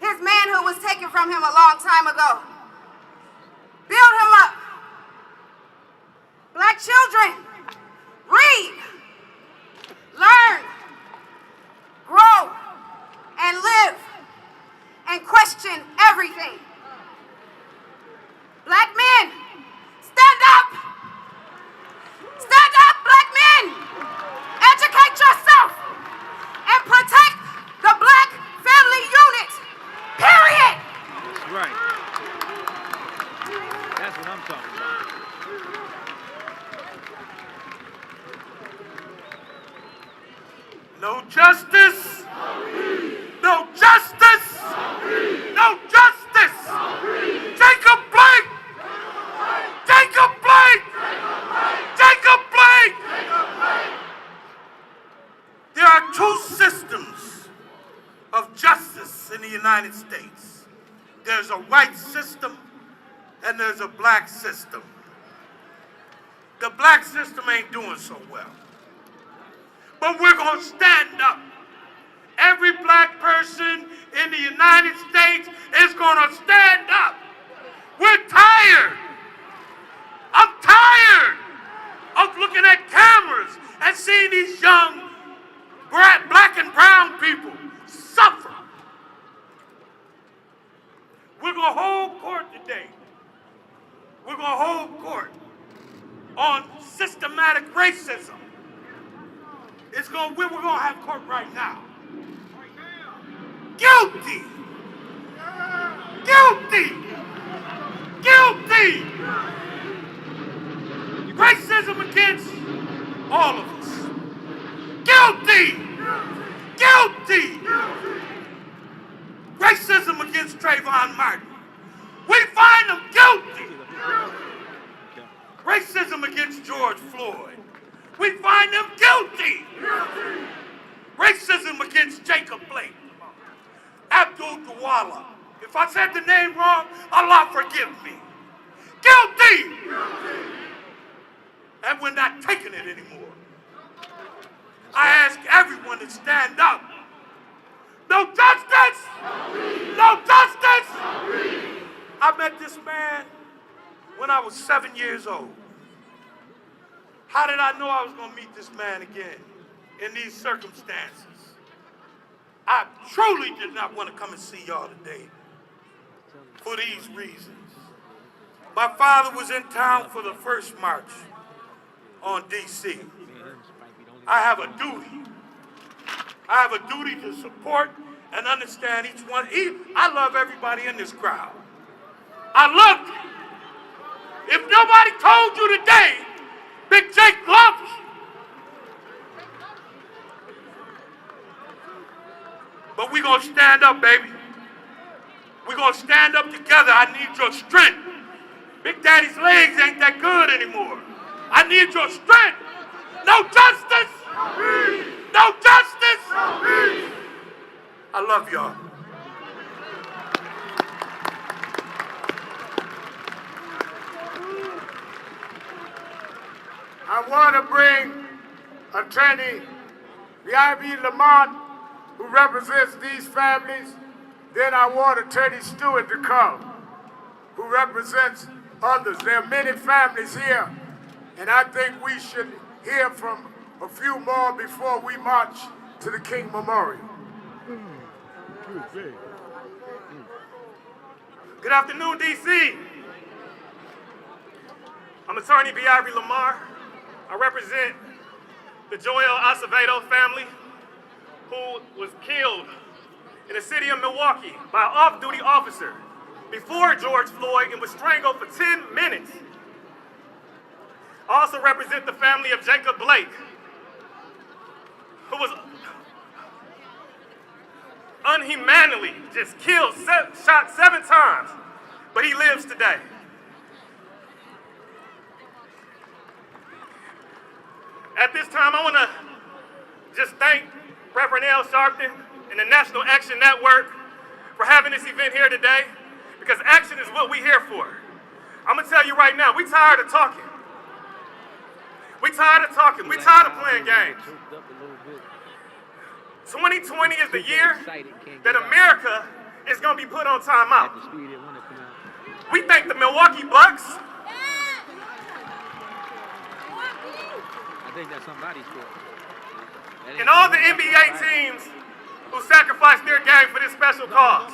his manhood was taken from him a long time ago. Build him up. Black children, read, learn, grow, and live, and question everything. Black men, stand up! Stand up, black men! Educate yourself and protect the black family unit, period! That's right. That's what I'm talking about. No justice. No justice. No justice. Jacob Blake. Jacob Blake. Jacob Blake. There are two systems of justice in the United States. There's a white system and there's a black system. The black system ain't doing so well. But we're going to stand up. Every black person in the United States is going to stand up. We're tired. I'm tired of looking at cameras and seeing these young black and brown people suffer. We're going to hold court today. We're going to hold court on systematic racism. We're going to have court right now. Guilty! Guilty! Guilty! Racism against all of us. Guilty! Guilty! Racism against Trayvon Martin. We find them guilty. Racism against George Floyd. we find them guilty. Racism against Jacob Blake, Abdul Dawala. If I said the name wrong, Allah forgive me. Guilty! And we're not taking it anymore. I ask everyone to stand up. No justice! No justice! I met this man when I was 7 years old. How did I know I was going to meet this man again in these circumstances? I truly did not want to come and see y'all today for these reasons. My father was in town for the first march on D.C. I have a duty. I have a duty to support and understand each one. I love everybody in this crowd. I love you. If nobody told you today, Big Jake loves you. But we're going to stand up, baby. We're going to stand up together. I need your strength. Big Daddy's legs ain't that good anymore. I need your strength. No justice. No justice. I love y'all. I want to bring Attorney VIBE Lamont, who represents these families. Then I want Attorney Stewart to come, who represents others. There are many families here, and I think we should hear from a few more before we march to the King Memorial. Good afternoon, D.C. I'm Attorney VIBE Lamar. I represent the Joel Acevedo family who was killed in the city of Milwaukee by an off-duty officer before George Floyd and was strangled for 10 minutes. I also represent the family of Jacob Blake, who was unhumanly just killed, shot 7 times, but he lives today. At this time, I want to just thank Reverend Al Sharpton and the National Action Network for having this event here today, because action is what we're here for. I'm going to tell you right now, we're tired of talking. We're tired of talking. We're tired of playing games. 2020 is the year that America is going to be put on timeout. We thank the Milwaukee Bucks. I think that's somebody's fault. And all the NBA teams who sacrificed their game for this special cause.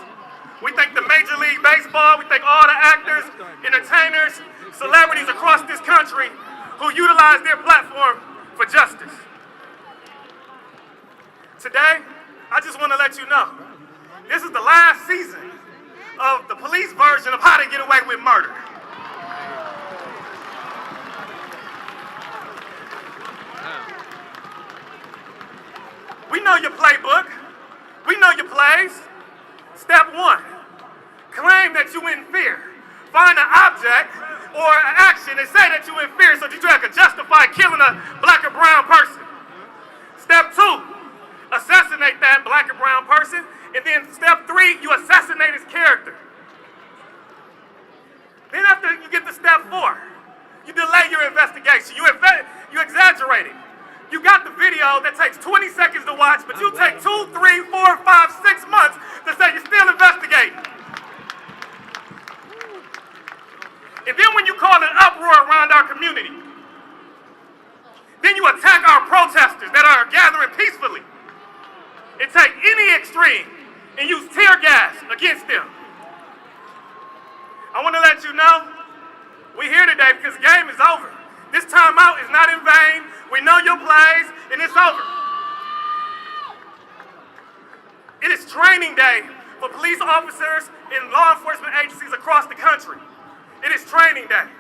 We thank the Major League Baseball, we thank all the actors, entertainers, celebrities across this country who utilize their platform for justice. Today, I just want to let you know, this is the last season of the police version of How to Get Away with Murder. We know your playbook. We know your plays. Step 1, claim that you in fear. Find an object or an action and say that you in fear so that you can justify killing a black or brown person. Step 2, assassinate that black or brown person. And then step 3, you assassinate his character. Then after you get to step 4, you delay your investigation. You exaggerate it. You got the video that takes 20 seconds to watch, but you take 2, 3, 4, 5, 6 months to say you're still investigating. And then when you call an uproar around our community, then you attack our protesters that are gathering peacefully and take any extreme and use tear gas against them. I want to let you know, we're here today because the game is over. This timeout is not in vain. We know your plays, and it's over. It is training day for police officers and law enforcement agencies across the country. It is training day.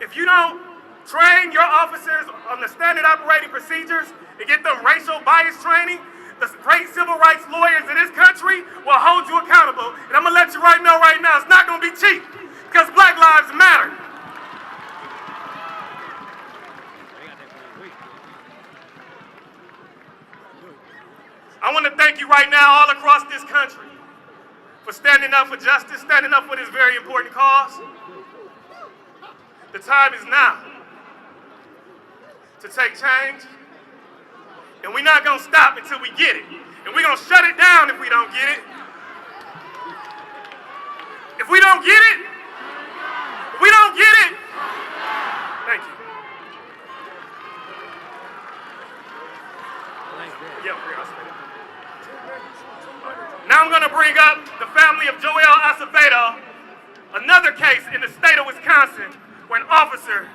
If you don't train your officers on the standard operating procedures and get them racial bias training, the great civil rights lawyers in this country will hold you accountable. And I'm going to let you know right now, it's not going to be cheap, because Black Lives Matter. I want to thank you right now all across this country for standing up for justice, standing up for this very important cause. The time is now to take change, and we're not going to stop until we get it. And we're going to shut it down if we don't get it. If we don't get it, we don't get it. Thank you. Now I'm going to bring up the family of Joel Acevedo, another case in the state of Wisconsin where an officer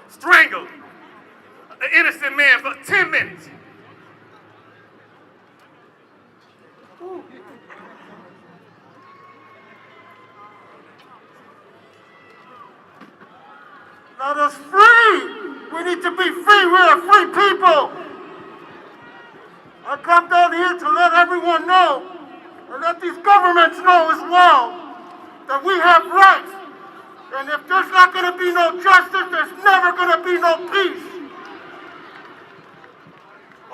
strangled an innocent man for 10 minutes. Let us free! We need to be free. We are free people. I come down here to let everyone know, and let these governments know as well, that we have rights. And if there's not going to be no justice, there's never going to be no peace.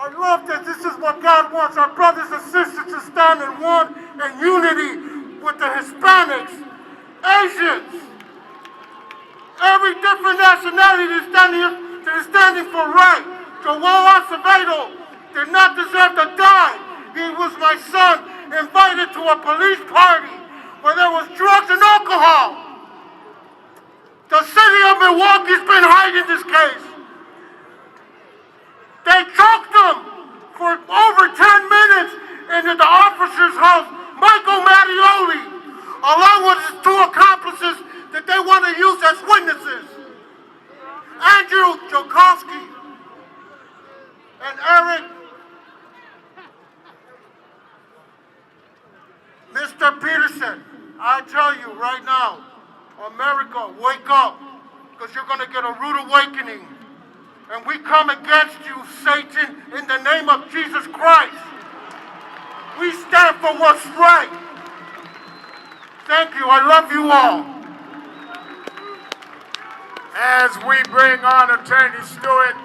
I love that this is what God wants, our brothers and sisters to stand in one and unity with the Hispanics, Asians, every different nationality that is standing for right. Joel Acevedo did not deserve to die. He was my son, invited to a police party where there was drugs and alcohol. The city of Milwaukee's been hiding this case. They choked him for over 10 minutes into the officer's house, Michael Mattioli, along with his two accomplices that they want to use as witnesses, Andrew Joukowsky and Eric. Mr. Peterson, I tell you right now, America, wake up, because you're going to get a rude awakening. And we come against you, Satan, in the name of Jesus Christ. We stand for what's right. Thank you. I love you all. As we bring on Attorney Stewart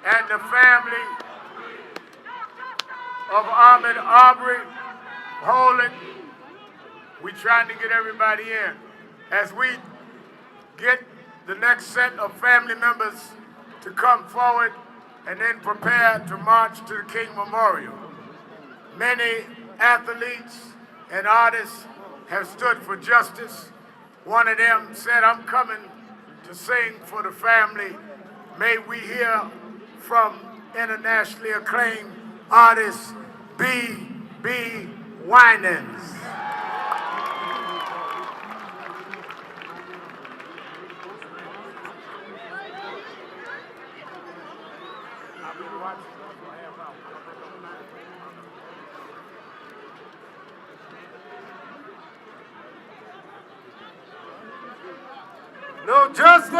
and the family of Ahmaud Arbery Holden, we're trying to get everybody in. As we get the next set of family members to come forward and then prepare to march to the King Memorial. Many athletes and artists have stood for justice. One of them said, I'm coming to sing for the family. May we hear from internationally acclaimed artist B.B. Winans. No justice!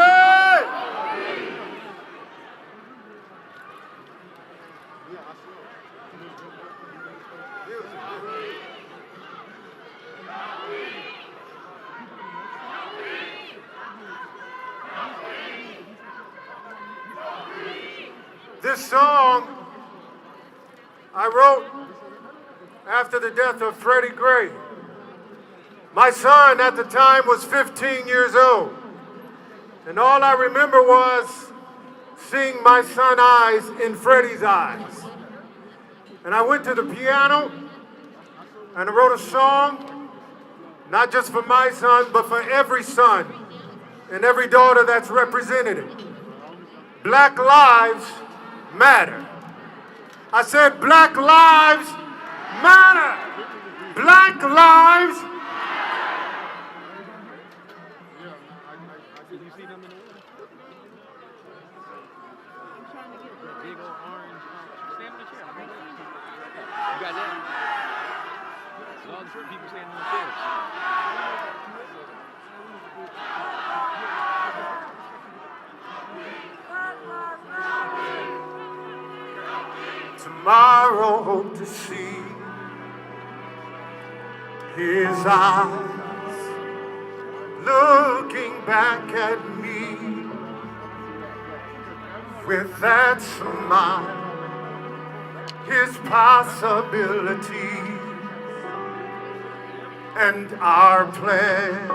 This song I wrote after the death of Freddie Gray. My son at the time was 15 years old. And all I remember was seeing my son's eyes in Freddie's eyes. And I went to the piano and I wrote a song, not just for my son, but for every son and every daughter that's represented. Black lives matter. I said, Black lives matter. Black lives matter. You got that? All the short people standing on the stairs. Tomorrow hope to see his eyes looking back at me with that smile his possibilities and our plans.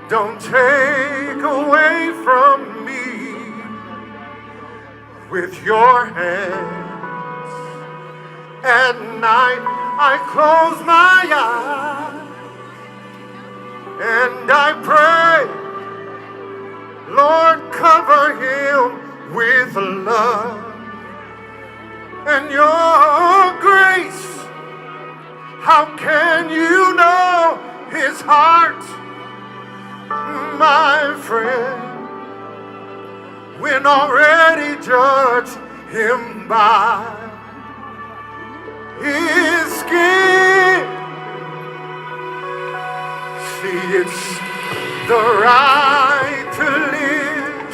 Don't take away from me with your hands. At night I close my eyes and I pray, Lord, cover him with love and your grace. How can you know his heart, my friend, when already judged him by his skin? See, it's the right to live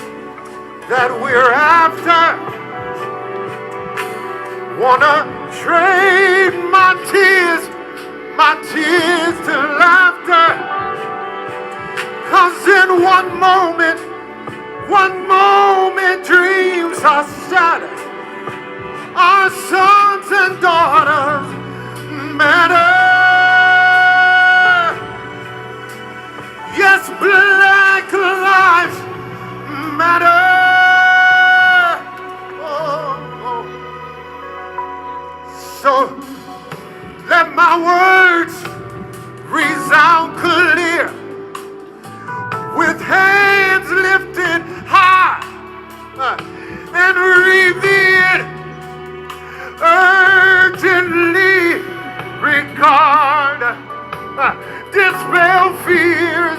that we're after. Wanna trade my tears to laughter. 'Cause in one moment dreams are shattered. Our sons and daughters matter. Yes, black lives matter. Oh. So let my words resound clear, with hands lifted high and revered urgently regard, dispel fears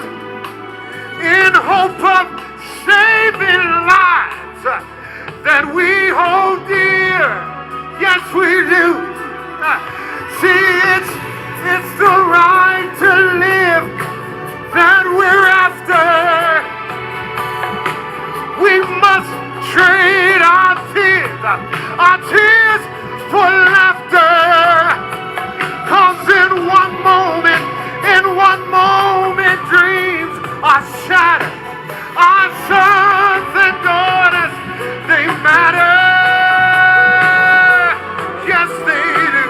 in hope of saving lives that we hold dear. Yes, we do. See, it's the right to live that we're after. We must trade our tears for laughter. 'Cause in one moment, dreams are shattered. Our sons and daughters, they matter. Yes, they do.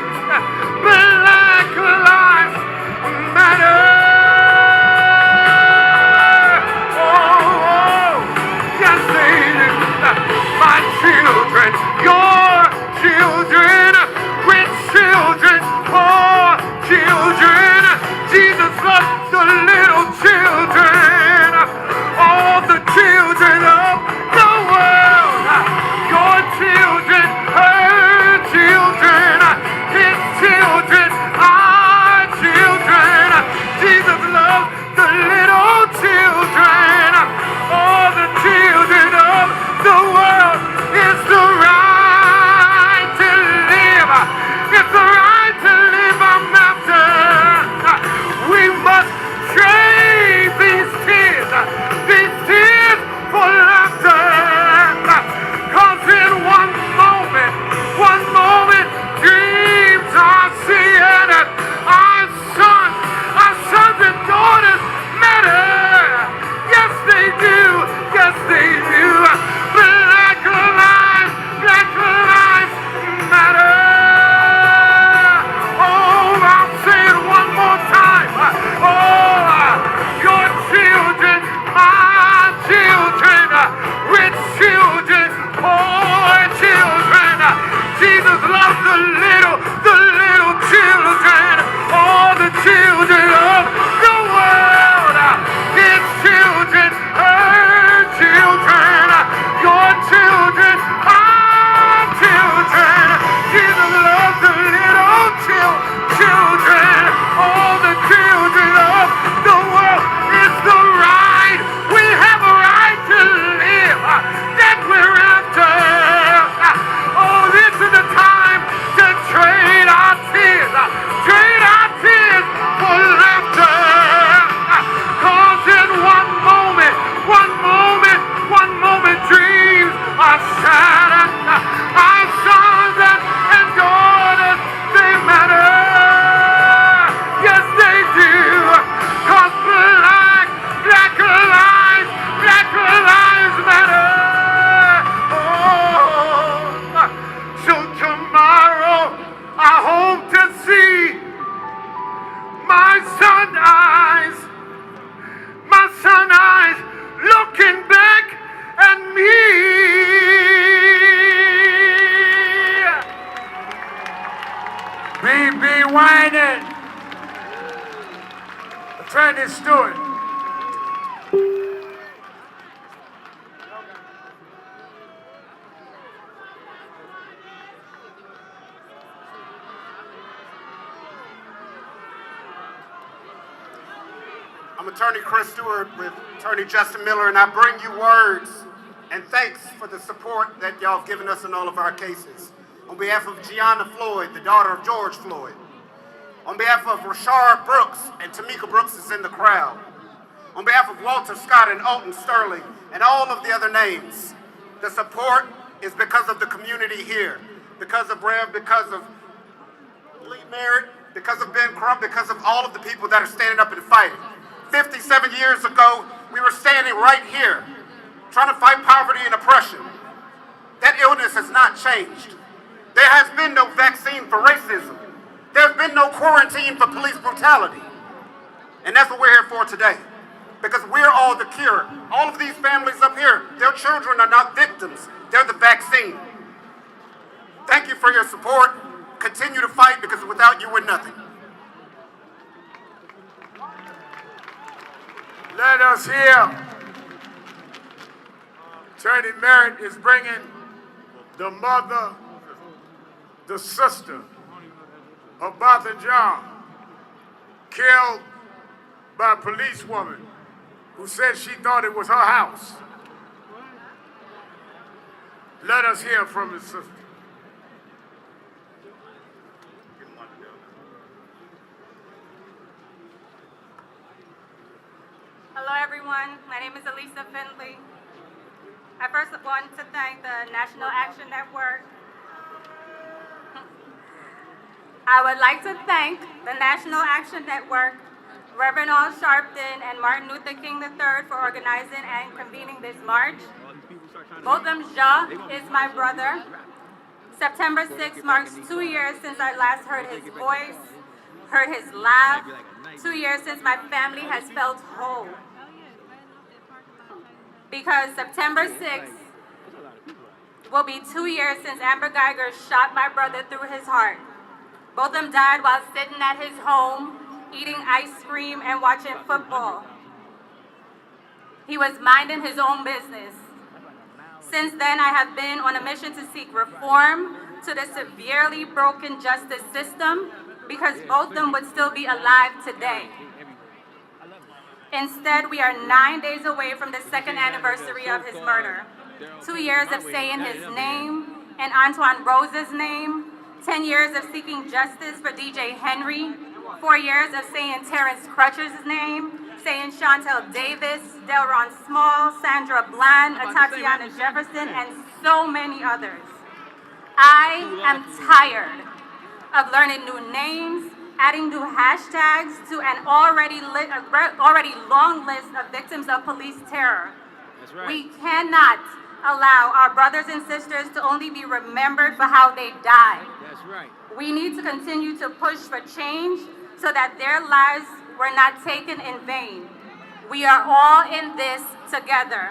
eyes, looking back at me. BB Whining, Attorney Stewart. I'm Attorney Chris Stewart with Attorney Justin Miller, and I bring you words and thanks for the support that y'all have given us in all of our cases. On behalf of Gianna Floyd, the daughter of George Floyd. On behalf of Rashard Brooks, and Tamika Brooks is in the crowd. On behalf of Walter Scott and Alton Sterling, and all of the other names, the support is because of the community here, because of Rev, because of Lee Merritt, because of Ben Crump, because of all of the people that are standing up and fighting. 57 years ago, we were standing right here, trying to fight poverty and oppression. That illness has not changed. There has been no vaccine for racism. There's been no quarantine for police brutality. And that's what we're here for today. Because we're all the cure. All of these families up here, their children are not victims. They're the vaccine. Thank you for your support. Continue to fight, because without you, we're nothing. Let us hear. Attorney Merritt is bringing the mother, the sister of Martha John, killed by a policewoman who said she thought it was her house. Let us hear from his sister. Hello everyone, my name is Elisa Findley. I first want to thank the National Action Network. I would like to thank the National Action Network, Reverend Al Sharpton and Martin Luther King III for organizing and convening this march. Botham Ja is my brother. September 6th marks 2 years since I last heard his voice, heard his laugh. 2 years since my family has felt whole. Because September 6th will be 2 years since Amber Geiger shot my brother through his heart. Both of them died while sitting at his home, eating ice cream and watching football. He was minding his own business. Since then, I have been on a mission to seek reform to the severely broken justice system, because both of them would still be alive today. Instead, we are 9 days away from the 2nd anniversary of his murder. 2 years of saying his name and Antoine Rose's name, 10 years of seeking justice for DJ Henry, 4 years of saying Terrence Crutcher's name, saying Chantel Davis, Delron Small, Sandra Bland, Tatiana Jefferson, and so many others. I am tired of learning new names, adding new hashtags to an already long list of victims of police terror. That's right. We cannot allow our brothers and sisters to only be remembered for how they died. That's right. We need to continue to push for change so that their lives were not taken in vain. We are all in this together.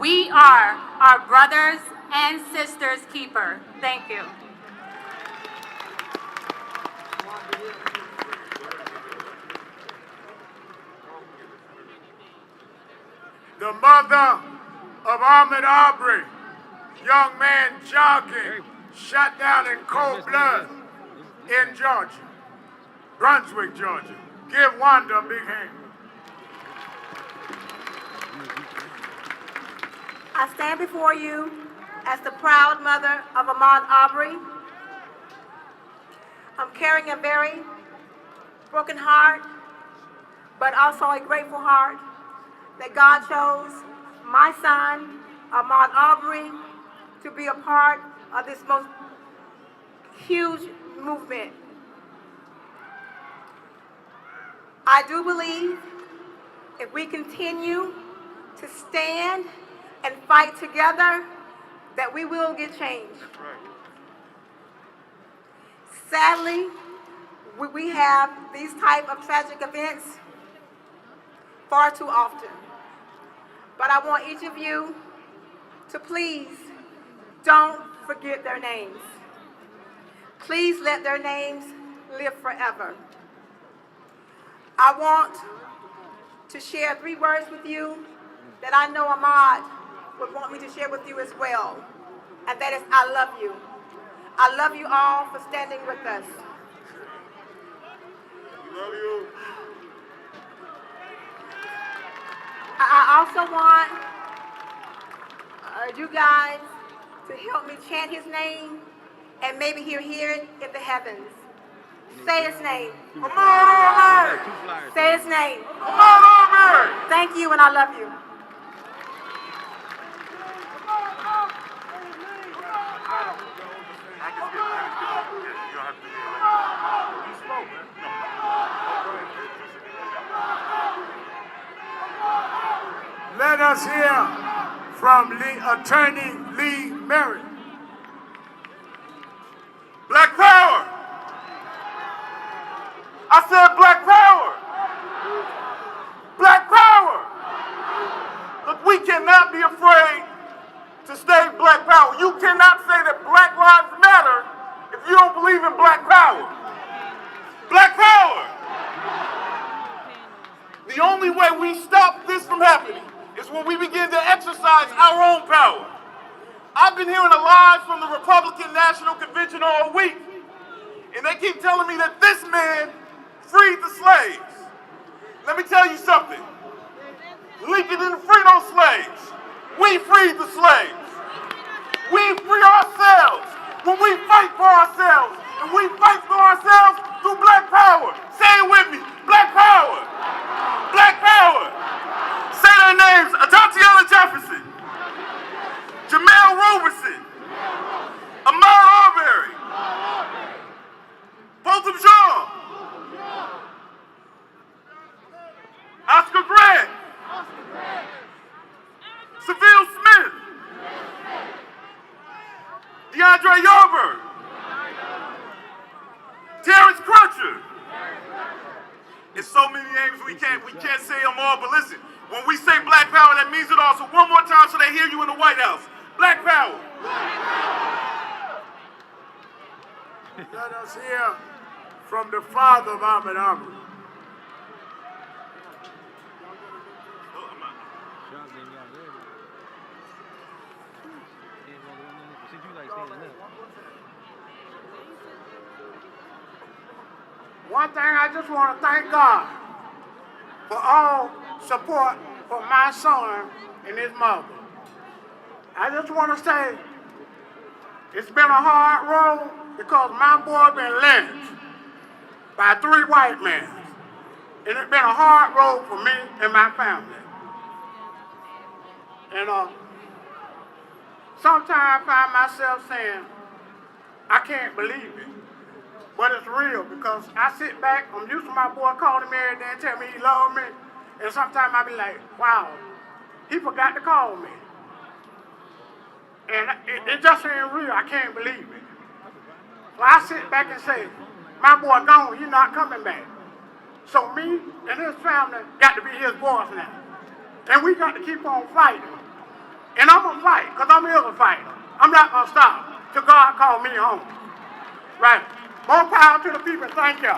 We are our brothers and sisters' keeper. Thank you. The mother of Ahmaud Arbery, young man jogging, shot down in cold blood in Georgia, Brunswick, Georgia. Give Wanda a big hand. I stand before you as the proud mother of Ahmaud Arbery. I'm carrying a very broken heart, but also a grateful heart that God chose my son, Ahmaud Arbery, to be a part of this most huge movement. I do believe if we continue to stand and fight together, that we will get change. That's right. Sadly, we have these type of tragic events far too often. But I want each of you to please don't forget their names. Please let their names live forever. I want to share 3 words with you that I know Ahmaud would want me to share with you as well, and that is, I love you. I love you all for standing with us. Love you. I also want you guys to help me chant his name, and maybe he'll hear it in the heavens. Say his name. Say his name. Thank you, and I love you. Let us hear from Attorney Lee Merritt. Black power! I said black power! Black power! Look, we cannot be afraid to stay black power. You cannot say that Black Lives Matter if you don't believe in black power. Black power! The only way we stop this from happening is when we begin to exercise our own power. I've been hearing the lies from the Republican National Convention all week, and they keep telling me that this man freed the slaves. Let me tell you something. Lincoln didn't free those slaves. We freed the slaves. We free ourselves when we fight for ourselves, and we fight for ourselves through black power. Say it with me, black power. Black power. Say their names, Tatiana Jefferson, Jamel Roberson, Ahmaud Arbery, Botham Jean, Oscar Grant, Seville Smith, DeAndre Yarber, Terrence Crutcher. It's so many names we can't say them all, but listen, when we say black power, that means it all. So one more time so they hear you in the White House. Black power. Let us hear from the father of Ahmaud Arbery. One thing, I just want to thank God for all support for my son and his mother. I just want to say it's been a hard road because my boy been lynched by 3 white men. And it's been a hard road for me and my family. And sometimes I find myself saying, I can't believe it. But it's real because I sit back, I'm used to my boy calling me every day and tell me he loved me. And sometimes I be like, wow, he forgot to call me. And it just ain't real, I can't believe it. So I sit back and say, my boy gone, he's not coming back. So me and his family got to be his boys now. And we got to keep on fighting. And I'm gonna fight, because I'm here to fight. I'm not gonna stop till God call me home. Right. More power to the people. Thank you.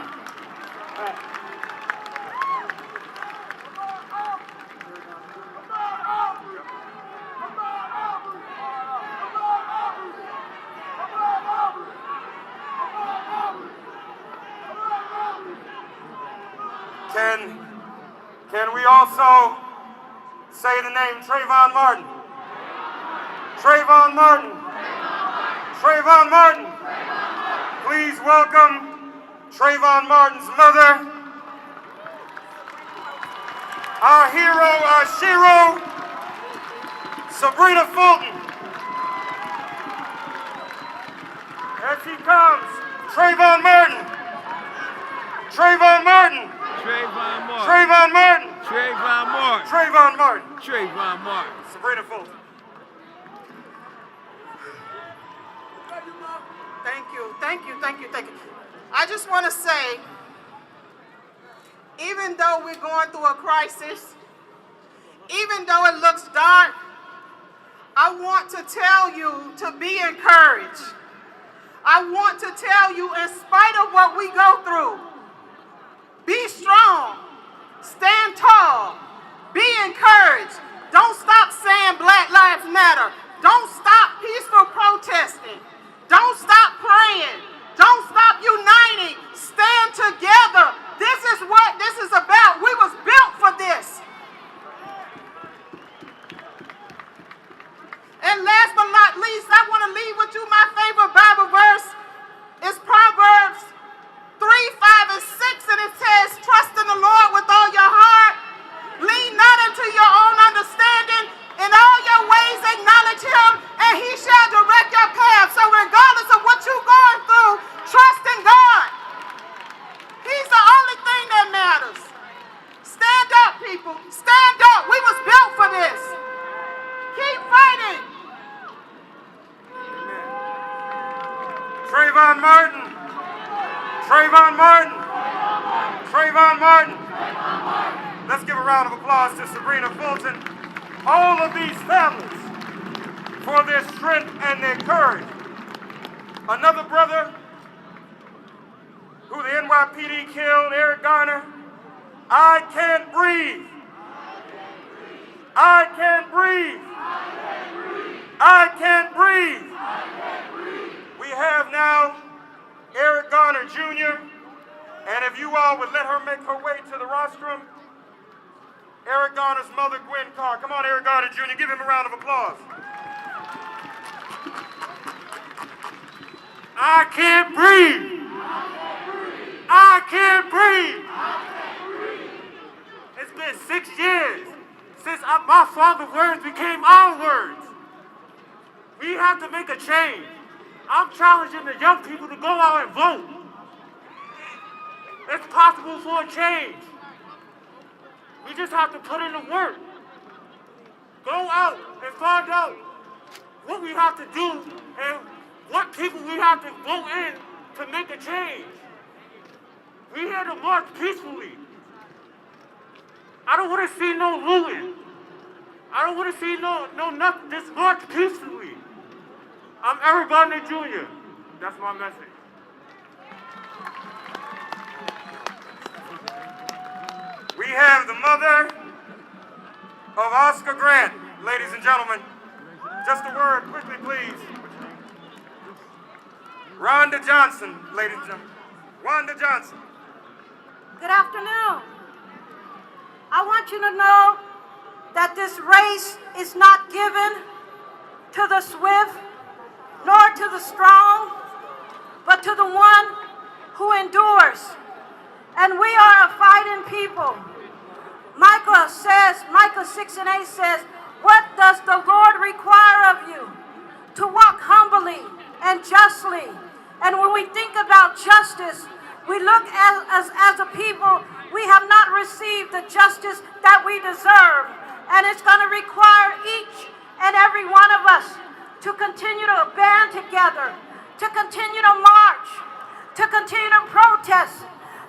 Can we also say the name Trayvon Martin? Trayvon Martin. Trayvon Martin. Please welcome Trayvon Martin's mother, our hero, our shero, Sabrina Fulton. There she comes. Trayvon Martin. Trayvon Martin. Trayvon Martin. Trayvon Martin. Trayvon Martin. Trayvon Martin. Trayvon Martin. Sabrina Fulton. Thank you, thank you, thank you, thank you. I just want to say, even though we're going through a crisis, Even though it looks dark, I want to tell you to be encouraged. I want to tell you, in spite of what we go through, be strong, stand tall, be encouraged. Don't stop saying Black Lives Matter. Don't stop peaceful protesting. Don't stop praying. Don't stop uniting. Stand together. This is what this is about. We was built for this. And last but not least, I want to leave with you my favorite Bible verse. It's Proverbs 3, 5, and 6, and it says, trust in the Lord with all your heart. Lean not into your own understanding. In all your ways acknowledge him, and he shall direct your path. So regardless of what you're going through, trust in God. He's the only thing that matters. Stand up, people. Stand up. We was built for this. Keep fighting. Trayvon Martin. Trayvon Martin. Trayvon Martin. Let's give a round of applause to Sabrina Fulton. All of these families for their strength and their courage. Another brother who the NYPD killed, Eric Garner. I can't breathe. I can't breathe. I can't breathe. We have now Eric Garner Jr. And if you all would let her make her way to the rostrum, Eric Garner's mother, Gwen Carr. Come on, Eric Garner Jr., give him a round of applause. I can't breathe. I can't breathe. It's been 6 years since my father's words became our words. We have to make a change. I'm challenging the young people to go out and vote. It's possible for a change. We just have to put in the work. Go out and find out what we have to do and what people we have to vote in to make a change. We're here to march peacefully. I don't want to see no looting. I don't want to see no nothing. Just march peacefully. I'm Eric Garner Jr. That's my message. We have the mother of Oscar Grant, ladies and gentlemen. Just a word, quickly, please. Rhonda Johnson, ladies and gentlemen. Rhonda Johnson. Good afternoon. I want you to know that this race is not given to the swift nor to the strong, but to the one who endures. And we are a fighting people. Micah 6 and 8 says, what does the Lord require of you? To walk humbly and justly. And when we think about justice, we look as a people, we have not received the justice that we deserve. And it's going to require each and every one of us to continue to band together, to continue to march, to continue to protest,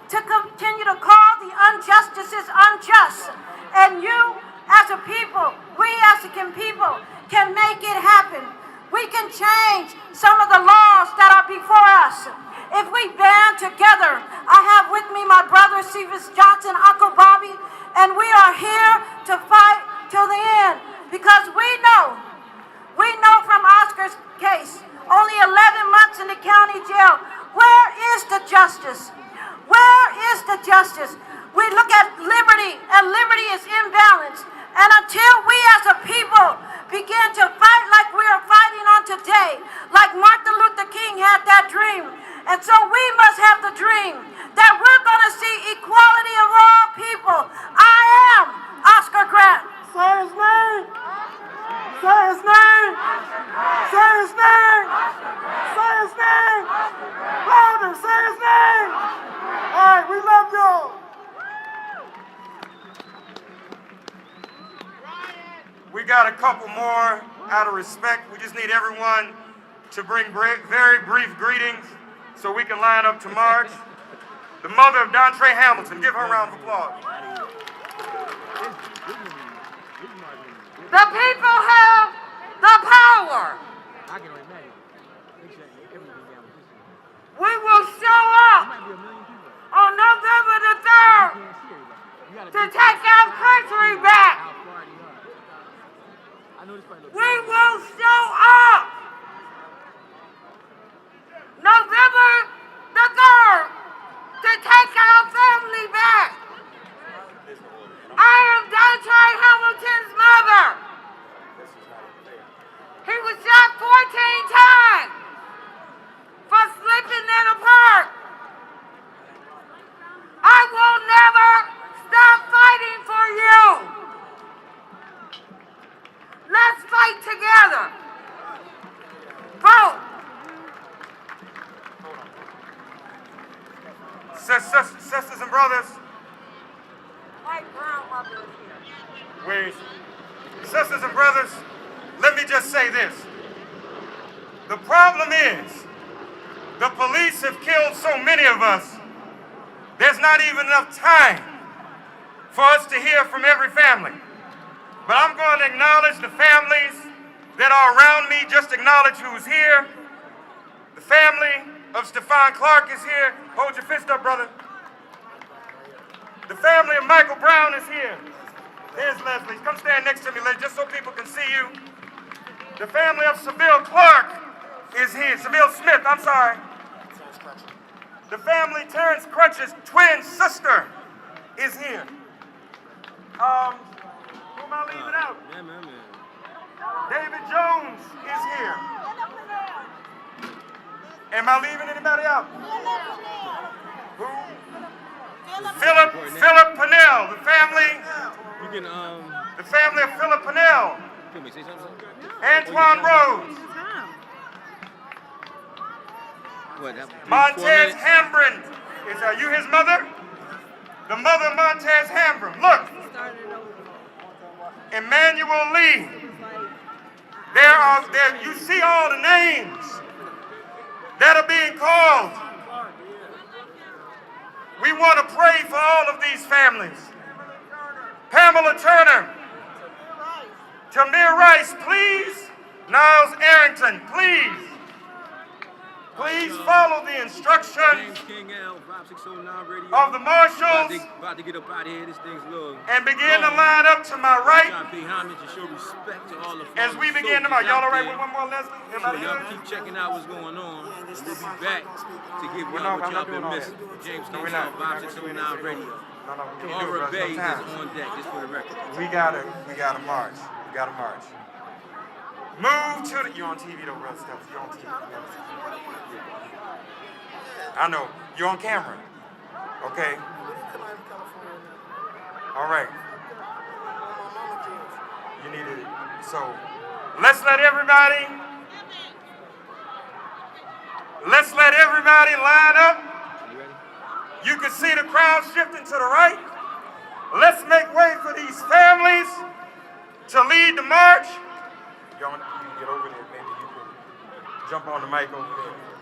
to continue to call the injustices unjust. And you, as a people, we as a people, can make it happen. We can change some of the laws that are before us. If we band together, I have with me my brother, Cephas Johnson, Uncle Bobby, and we are here to fight till the end. Because we know from Oscar's case, only 11 months in the county jail. Where is the justice? Where is the justice? We look at liberty, and liberty is imbalanced. And until we as a people begin to fight like we are fighting on today, like Martin Luther King had that dream, and so we must have the dream that we're going to see equality of all people. I am Oscar Grant. Say his name. Say his name. Say his name. Say his name. Louder, say his name. All right, we love y'all. We got a couple more out of respect. We just need everyone to bring very brief greetings so we can line up to march. The mother of Dontre Hamilton, give her a round of applause. The people have the power. I can only imagine. They shut everything down with this one. We will show up There might be a million people. on November the 3rd You can't see everybody. You gotta to be take our country back. how far they are. I know this probably looks We crazy. will show up November the 3rd to take our family back. I am Dontre Hamilton's mother. He was shot 14 times for sleeping in a park. I will never stop fighting for you. Let's fight together. Vote. Sisters and brothers, White Brown mother is here. where is she? Sisters and brothers, let me just say this. The problem is, the police have killed so many of us, there's not even enough time for us to hear from every family. But I'm going to acknowledge the families that are around me, just acknowledge who's here. The family of Stephon Clark is here. Hold your fist up, brother. The family of Michael Brown is here. There's Leslie. Come stand next to me, Leslie, just so people can see you. The family of Seville Clark is here. Seville Smith, I'm sorry. The family Terrence Crutch's twin sister is here. Who am I leaving out? David Jones is here. Am I leaving anybody out? Who? Philip Pennell, the family. You can, the family of Philip Pennell. Can we say something? Antoine Rhodes. What, Montez Hambrin. Are you his mother? The mother of Montez Hambrin. Look. Emmanuel Lee. You see all the names that are being called. We want to pray for all of these families. Pamela Turner. Tamir Rice, please. Niles Arrington, please. Please follow the instructions of the marshals about to get up out of here. This thing's little and begin to line up to my right trying to pay homage and show respect to all the as we begin to march. Y'all all right with one more, Leslie? So Everybody y'all good? keep checking out what's going on. We'll be back to give y'all what y'all been missing. James King Show, VIBE609 Radio. Aura Bay is on deck, just for the record. We gotta march. We gotta march. Move to the. You're on TV though, brother. You're on TV. I know. You're on camera. Okay. All right. You need it. So let's let everybody line up. You can see the crowd shifting to the right. Let's make way for these families to lead the march. You can get over there. Maybe you can jump on the mic over there.